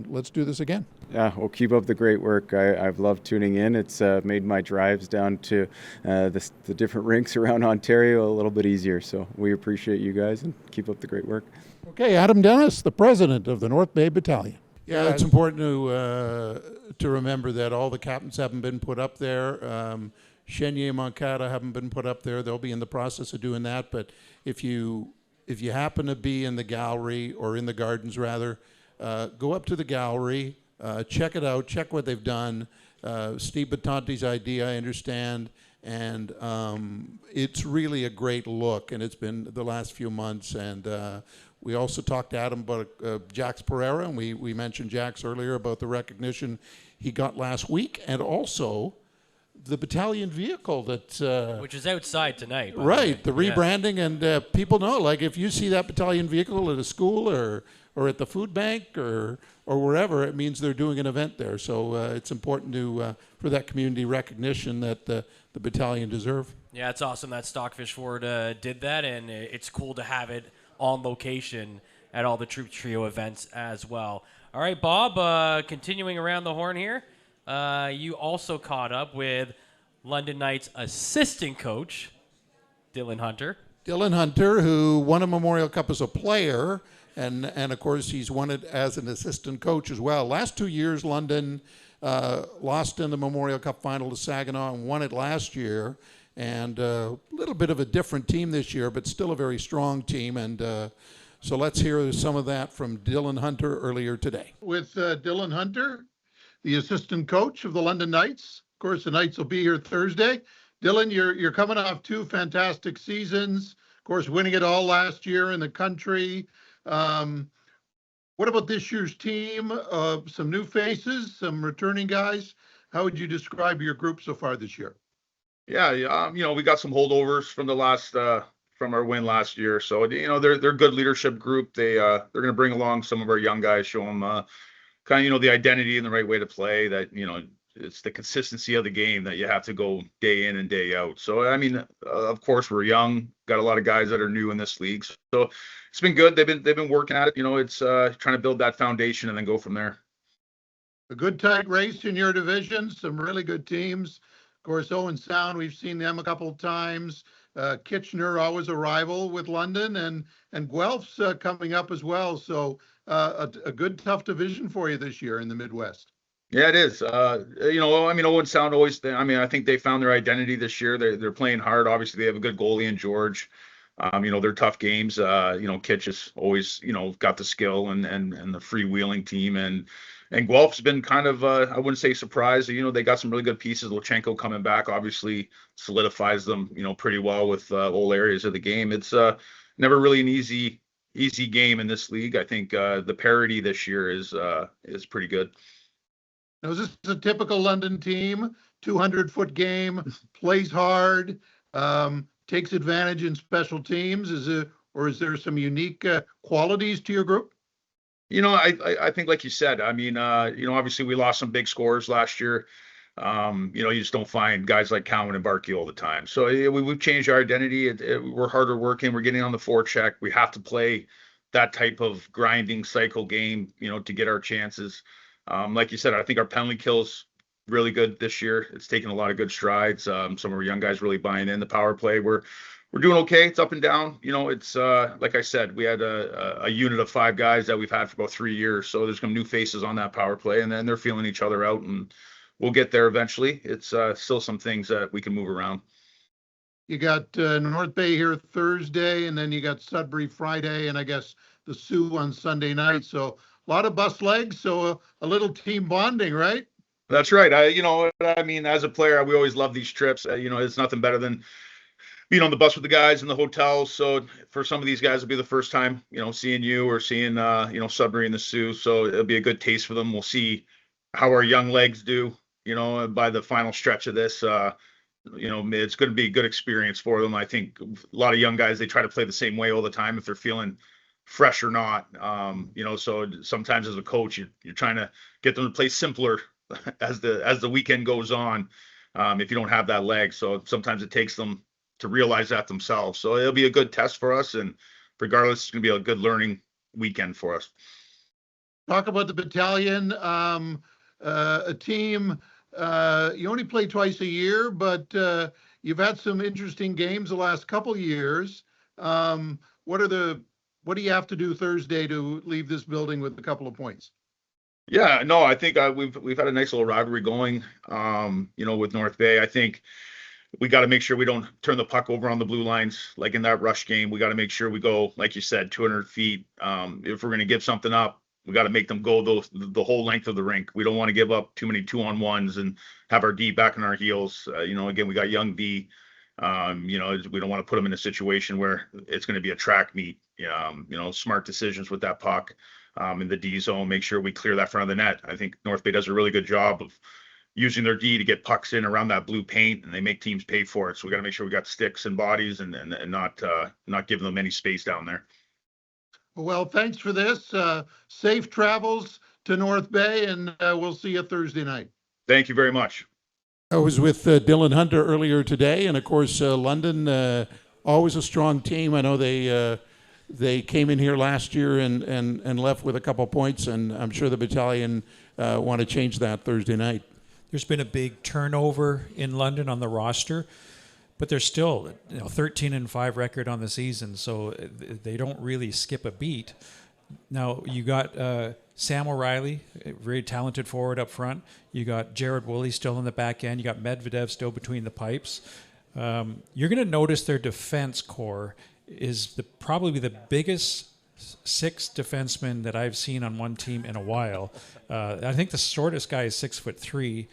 let's do this again. Yeah, well, keep up the great work. I've loved tuning in. It's made my drives down to the different rinks around Ontario a little bit easier. So we appreciate you guys, and keep up the great work. Okay, Adam Dennis, the president of the North Bay Battalion. Yeah, it's important to remember that all the captains haven't been put up there. Chenier and Moncada haven't been put up there. They'll be in the process of doing that. But if you happen to be in the gallery, or in the gardens rather, go up to the gallery, check it out, check what they've done. Steve Battante's idea, I understand, and it's really a great look, and it's been the last few months. And we also talked to Adam about Jax Pereira, and we mentioned Jax earlier about the recognition he got last week, and also the Battalion vehicle that which is outside tonight. Right, the rebranding, and people know, like, if you see that Battalion vehicle at a school or or at the food bank or wherever, it means they're doing an event there. So it's important to for that community recognition that the battalion deserve. Yeah, it's awesome that Stockfish Ford did that, and it's cool to have it on location at all the Troop Trio events as well. All right, Bob, continuing around the horn here, you also caught up with London Knights assistant coach, Dylan Hunter. Dylan Hunter, who won a Memorial Cup as a player, and of course he's won it as an assistant coach as well. Last 2 years, London lost in the Memorial Cup final to Saginaw and won it last year. And a little bit of a different team this year, but still a very strong team. And so let's hear some of that from Dylan Hunter earlier today. With Dylan Hunter, the assistant coach of the London Knights. Of course, the Knights will be here Thursday. Dylan, you're coming off 2 fantastic seasons. Of course, winning it all last year in the country. What about this year's team? Some new faces, some returning guys. How would you describe your group so far this year? Yeah, we got some holdovers from the last from our win last year. So they're a good leadership group. They're going to bring along some of our young guys, show them kind of the identity and the right way to play. That it's the consistency of the game that you have to go day in and day out. So of course we're young, got a lot of guys that are new in this league. So it's been good. They've been working at it. It's trying to build that foundation and then go from there. A good tight race in your division. Some really good teams. Of course, Owen Sound, we've seen them a couple of times. Kitchener, always a rival with London, and Guelph's coming up as well. So a good, tough division for you this year in the Midwest. Yeah, it is. Owen Sound always. I think they found their identity this year. They're playing hard. Obviously, they have a good goalie in George. They're tough games. Kitch has always, got the skill and the freewheeling team. And Guelph's been kind of, I wouldn't say surprised. They got some really good pieces. Lochenko coming back obviously solidifies them, pretty well with all areas of the game. It's never really an easy game in this league. I think the parity this year is pretty good. Now, is this a typical London team? 200-foot game, plays hard, takes advantage in special teams. Is there some unique qualities to your group? I think, like you said, obviously we lost some big scorers last year. You just don't find guys like Cowan and Barkey all the time. So we've changed our identity. We're harder working. We're getting on the forecheck. We have to play that type of grinding cycle game, to get our chances. Like you said, I think our penalty kill's really good this year. It's taken a lot of good strides. Some of our young guys really buying in the power play. We're doing okay. It's up and down. It's like I said, we had a unit of 5 guys that we've had for about 3 years. So there's some new faces on that power play, and then they're feeling each other out, and we'll get there eventually. It's still some things that we can move around. You got North Bay here Thursday, and then you got Sudbury Friday, and I guess the Sioux on Sunday night. So a lot of bus legs, so a little team bonding, right? That's right. As a player, we always love these trips. It's nothing better than being on the bus with the guys in the hotels. So for some of these guys, it'll be the first time, seeing you or seeing, Sudbury and the Sioux. So it'll be a good taste for them. We'll see how our young legs do, by the final stretch of this. It's going to be a good experience for them. I think a lot of young guys, they try to play the same way all the time if they're feeling fresh or not. So sometimes as a coach, you're trying to get them to play simpler as the weekend goes on, if you don't have that leg. So sometimes it takes them to realize that themselves. So it'll be a good test for us, and regardless, it's going to be a good learning weekend for us. Talk about the battalion, a team. You only play twice a year, but you've had some interesting games the last couple years. What do you have to do Thursday to leave this building with a couple of points? Yeah, no, I think we've had a nice little rivalry going, with North Bay. I think we got to make sure we don't turn the puck over on the blue lines. Like in that rush game, we got to make sure we go, like you said, 200 feet. If we're going to give something up, we got to make them go the whole length of the rink. We don't want to give up too many 2-on-1s and have our D back on our heels. Again, we got young D. We don't want to put them in a situation where it's going to be a track meet. Smart decisions with that puck in the D zone. Make sure we clear that front of the net. I think North Bay does a really good job of using their D to get pucks in around that blue paint, and they make teams pay for it. So we got to make sure we got sticks and bodies and not giving them any space down there. Well, thanks for this. Safe travels to North Bay, and we'll see you Thursday night. Thank you very much. I was with Dylan Hunter earlier today, and of course, London, always a strong team. I know they came in here last year and left with a couple points, and I'm sure the Battalion want to change that Thursday night. There's been a big turnover in London on the roster, but they're still 13-5 record on the season, so they don't really skip a beat. Now you got Sam O'Reilly, a very talented forward up front. You got Jared Woolley still in the back end. You got Medvedev still between the pipes. You're going to notice their defense core is probably the biggest 6 defensemen that I've seen on one team in a while. I think the shortest guy is 6'3".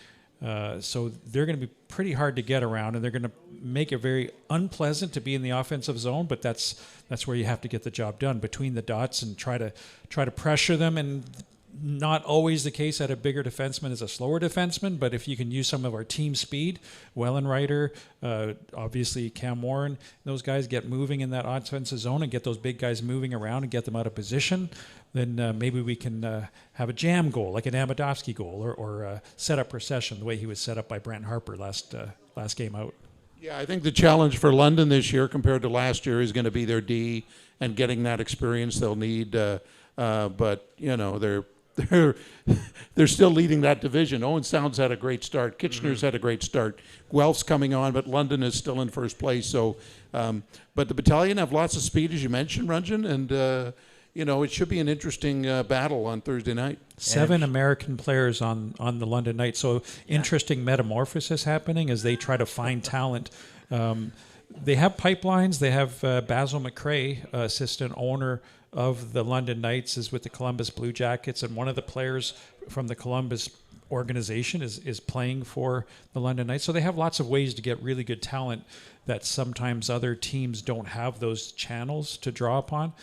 So they're going to be pretty hard to get around, and they're going to make it very unpleasant to be in the offensive zone. But that's where you have to get the job done between the dots and try to pressure them. And not always the case that a bigger defenseman is a slower defenseman, but if you can use some of our team speed, Wellenreiter, obviously Cam Warren, those guys get moving in that offensive zone and get those big guys moving around and get them out of position, then maybe we can have a jam goal, like an Amidovsky goal, or set up procession, the way he was set up by Brent Harper last game out. Yeah, I think the challenge for London this year compared to last year is going to be their D and getting that experience they'll need. But they're still leading that division. Owen Sound's had a great start. Kitchener's had a great start. Guelph's coming on, but London is still in first place. So, but the Battalion have lots of speed, as you mentioned, Ranjan, and it should be an interesting battle on Thursday night. 7 American players on the London Knights. So interesting metamorphosis happening as they try to find talent. They have pipelines. They have Basil McRae, assistant owner of the London Knights, is with the Columbus Blue Jackets, and one of the players from the Columbus organization is playing for the London Knights. So they have lots of ways to get really good talent that sometimes other teams don't have those channels to draw upon.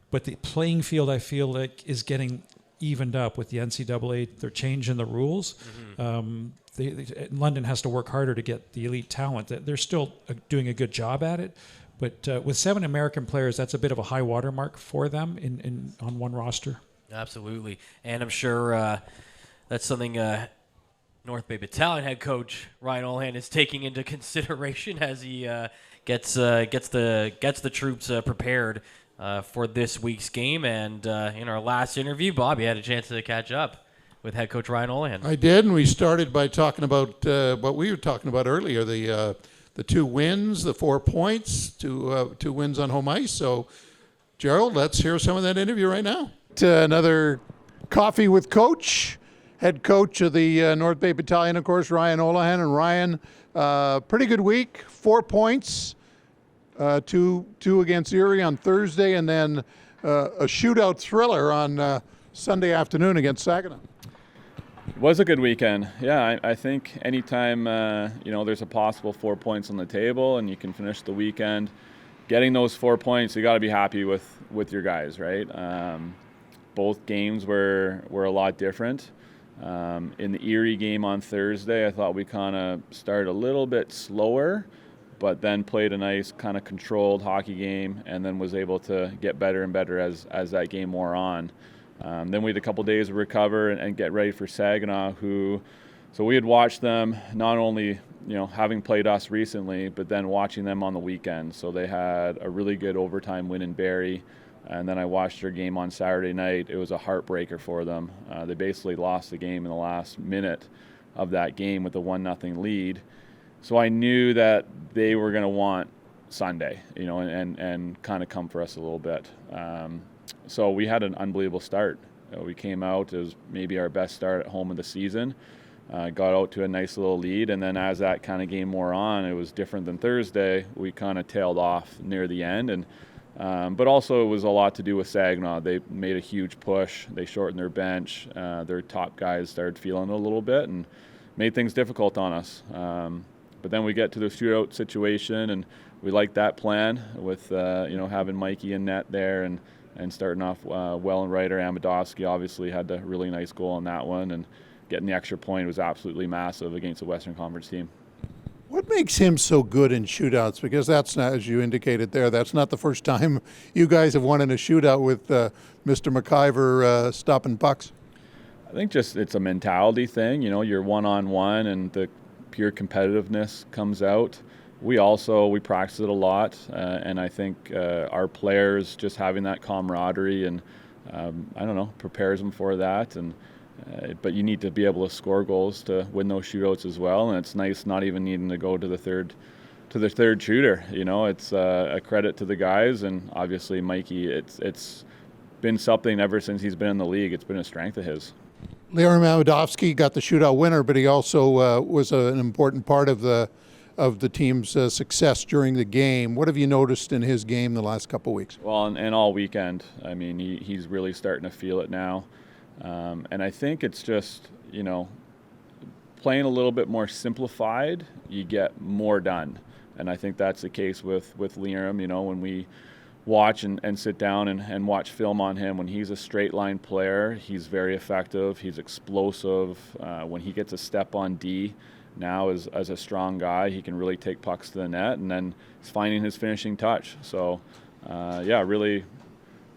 But the playing field, I feel like, is getting evened up with the NCAA. They're changing the rules. London has to work harder to get the elite talent. They're still doing a good job at it. But with 7 American players, that's a bit of a high watermark for them on one roster. Absolutely. And I'm sure that's something North Bay Battalion head coach Ryan Olhan is taking into consideration as he gets the troops prepared for this week's game. And in our last interview, Bobby had a chance to catch up with head coach Ryan Olhan. I did, and we started by talking about what we were talking about earlier, the 2 wins, the 4 points, 2 wins on home ice. So, Gerald, let's hear some of that interview right now. Another coffee with Coach, head coach of the North Bay Battalion, of course, Ryan Olahan. And Ryan, pretty good week, 4 points, 2 against Erie on Thursday, and then a shootout thriller on Sunday afternoon against Saginaw. It was a good weekend. Yeah, I think anytime there's a possible 4 points on the table and you can finish the weekend getting those 4 points, you got to be happy with your guys, right? Both games were a lot different. In the Erie game on Thursday, I thought we kind of started a little bit slower, but then played a nice kind of controlled hockey game, and then was able to get better and better as that game wore on. Then we had a couple days to recover and get ready for Saginaw, so we had watched them not only, having played us recently, but then watching them on the weekend. So they had a really good overtime win in Barrie, and then I watched their game on Saturday night. It was a heartbreaker for them. They basically lost the game in the last minute of that game with a 1-0 lead. So I knew that they were going to want Sunday, and kind of come for us a little bit. So we had an unbelievable start. We came out, it was maybe our best start at home of the season. Got out to a nice little lead, and then as that kind of game wore on, it was different than Thursday. We kind of tailed off near the end, and but also it was a lot to do with Saginaw. They made a huge push. They shortened their bench. Their top guys started feeling it a little bit and made things difficult on us. But then we get to the shootout situation, and we like that plan with having Mikey in net there and starting off Wellenreiter. Amidovsky obviously had a really nice goal on that one, and getting the extra point was absolutely massive against a Western Conference team. What makes him so good in shootouts? Because that's not, as you indicated there, that's not the first time you guys have won in a shootout with Mr. McIver stopping pucks. I think just it's a mentality thing. You know, you're one-on-one and the pure competitiveness comes out. We practice it a lot, and I think our players just having that camaraderie and prepares them for that. And but you need to be able to score goals to win those shootouts as well. And it's nice not even needing to go to the third shooter. You know, it's a credit to the guys, and obviously Mikey. It's been something ever since he's been in the league. It's been a strength of his. Liam Amadovsky got the shootout winner, but he also was an important part of the team's success during the game. What have you noticed in his game the last couple of weeks? Well, and all weekend. I mean, he's really starting to feel it now. And I think it's just, you know, playing a little bit more simplified, you get more done. And I think that's the case with Liam. You know, when we watch and sit down and watch film on him, when he's a straight line player, he's very effective. He's explosive. When he gets a step on D, now as a strong guy, he can really take pucks to the net, and then he's finding his finishing touch. So, really,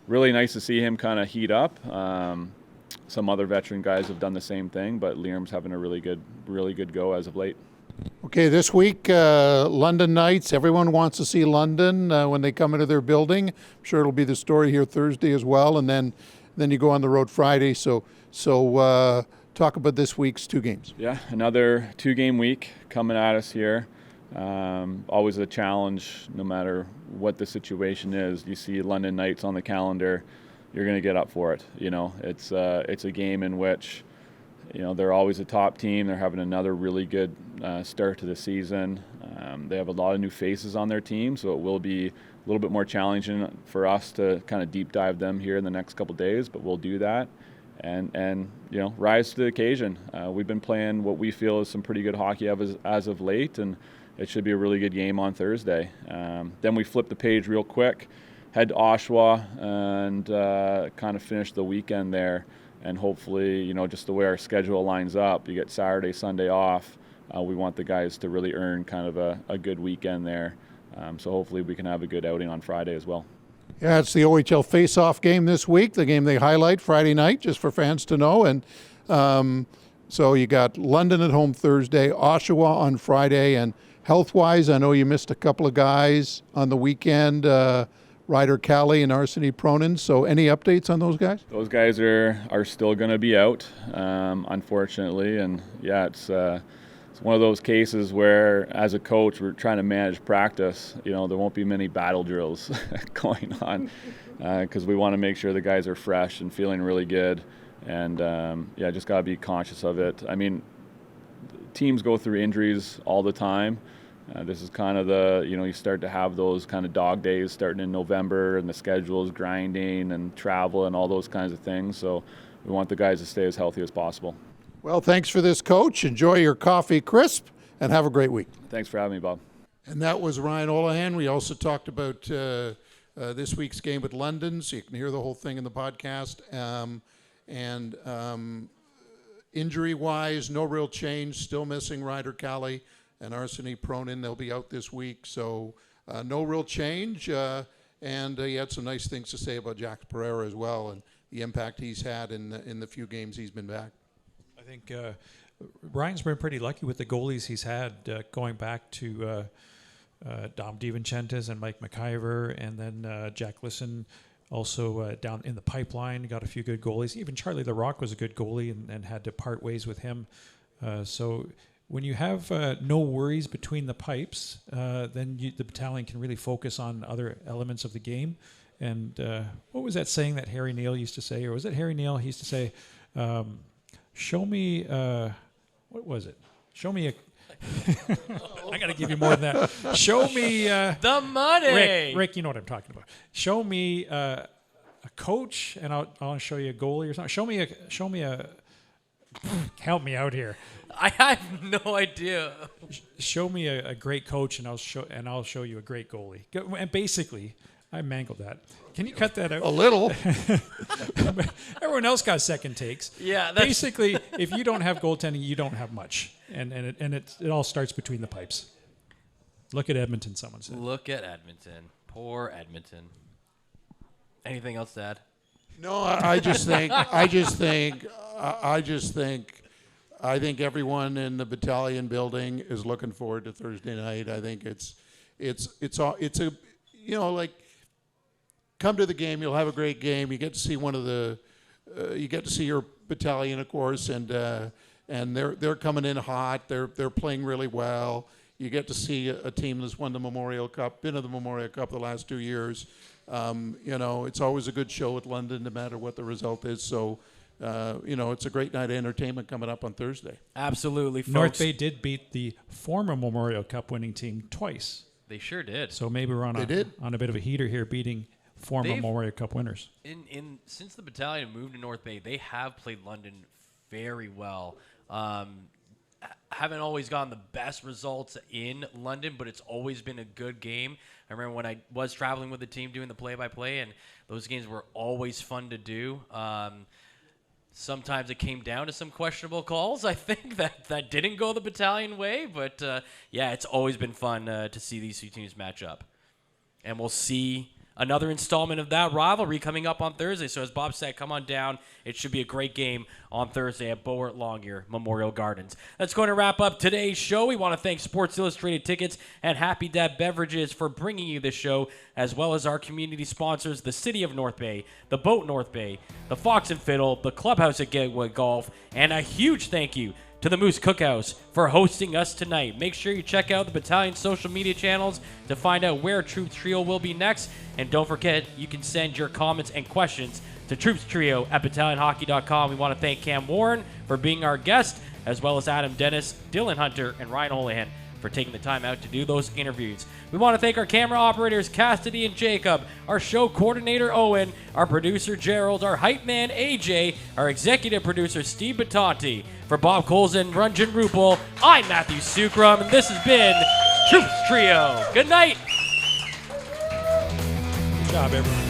really nice to see him kind of heat up. Some other veteran guys have done the same thing, but Liam's having a really good go as of late. Okay, this week, London Knights. Everyone wants to see London when they come into their building. I'm sure it'll be the story here Thursday as well, and then you go on the road Friday. So talk about this week's 2 games. Yeah, another 2-game week coming at us here. Always a challenge, no matter what the situation is. You see London Knights on the calendar, you're going to get up for it. You know, it's a game in which, you know, they're always a top team. They're having another really good start to the season. They have a lot of new faces on their team, so it will be a little bit more challenging for us to kind of deep dive them here in the next couple of days, but we'll do that and you know, rise to the occasion. We've been playing what we feel is some pretty good hockey as of late, and it should be a really good game on Thursday. Then we flip the page real quick, head to Oshawa, and kind of finish the weekend there. And hopefully, you know, just the way our schedule lines up, you get Saturday, Sunday off. We want the guys to really earn kind of a good weekend there. So hopefully we can have a good outing on Friday as well. Yeah, it's the OHL face-off game this week, the game they highlight Friday night, just for fans to know. And so you got London at home Thursday, Oshawa on Friday. And health-wise, I know you missed a couple of guys on the weekend, Ryder Cali and Arseny Pronin. So any updates on those guys? Those guys are still going to be out, unfortunately. And, yeah, it's one of those cases where, as a coach, we're trying to manage practice. You know, there won't be many battle drills going on because we want to make sure the guys are fresh and feeling really good. And, just got to be conscious of it. I mean, teams go through injuries all the time. This is kind of you start to have those kind of dog days starting in November, and the schedule is grinding and travel and all those kinds of things. So we want the guys to stay as healthy as possible. Well, thanks for this, Coach. Enjoy your coffee crisp, and have a great week. Thanks for having me, Bob. And that was Ryan Olahan. We also talked about this week's game with London, so you can hear the whole thing in the podcast. Injury-wise, no real change. Still missing Ryder Cali and Arseny Pronin. They'll be out this week, so no real change. And he had some nice things to say about Jack Pereira as well, and the impact he's had in the few games he's been back. I think Ryan's been pretty lucky with the goalies he's had, going back to Dom DiVincentis and Mike McIver, and then Jack Lisson also down in the pipeline. Got a few good goalies. Even Charlie LaRock was a good goalie and had to part ways with him. So when you have no worries between the pipes, then the battalion can really focus on other elements of the game. And what was that saying that Harry Neal used to say? Or was it Harry Neal? He used to say, show me, what was it? Show me a, I got to give you more than that. Show me. The money. Rick, you know what I'm talking about. Show me a coach, and I'll show you a goalie or something. Show me a, help me out here. I have no idea. Show me a great coach, and I'll show you a great goalie. And basically, I mangled that. Can you cut that out? A little. Everyone else got second takes. Yeah. Basically, if you don't have goaltending, you don't have much, and it all starts between the pipes. Look at Edmonton, someone said. Look at Edmonton. Poor Edmonton. Anything else to add? No, I think everyone in the Battalion building is looking forward to Thursday night. I think it's a, you know, like, come to the game. You'll have a great game. You get to see you get to see your battalion, of course, and they're coming in hot. They're playing really well. You get to see a team that's won the Memorial Cup, been to the Memorial Cup the last 2 years. You know, it's always a good show at London, no matter what the result is. So, you know, it's a great night of entertainment coming up on Thursday. Absolutely, folks. North Bay did beat the former Memorial Cup winning team twice. They sure did. So maybe we're on a bit of a heater here, beating former Memorial Cup winners. Since the Battalion moved to North Bay, they have played London very well. Haven't always gotten the best results in London, but it's always been a good game. I remember when I was traveling with the team doing the play-by-play, and those games were always fun to do. Sometimes it came down to some questionable calls, I think, that didn't go the Battalion way. But, yeah, it's always been fun to see these two teams match up. And we'll see another installment of that rivalry coming up on Thursday. So as Bob said, come on down. It should be a great game on Thursday at Beaufort Longyear Memorial Gardens. That's going to wrap up today's show. We want to thank Sports Illustrated Tickets and Happy Dad Beverages for bringing you this show, as well as our community sponsors, the City of North Bay, the Boat North Bay, the Fox and Fiddle, the Clubhouse at Gateway Golf, and a huge thank you to the Moose Cookhouse for hosting us tonight. Make sure you check out the Battalion's social media channels to find out where Troops Trio will be next. And don't forget, you can send your comments and questions to troopstrio@battalionhockey.com. We want to thank Cam Warren for being our guest, as well as Adam Dennis, Dylan Hunter, and Ryan Holohan for taking the time out to do those interviews. We want to thank our camera operators, Cassidy and Jacob, our show coordinator, Owen, our producer, Gerald, our hype man, AJ, our executive producer, Steve Battanti. For Bob Coles and Ranjan Rupal, I'm Matthew Sookram, and this has been Troops Trio. Good night. Good job, everyone.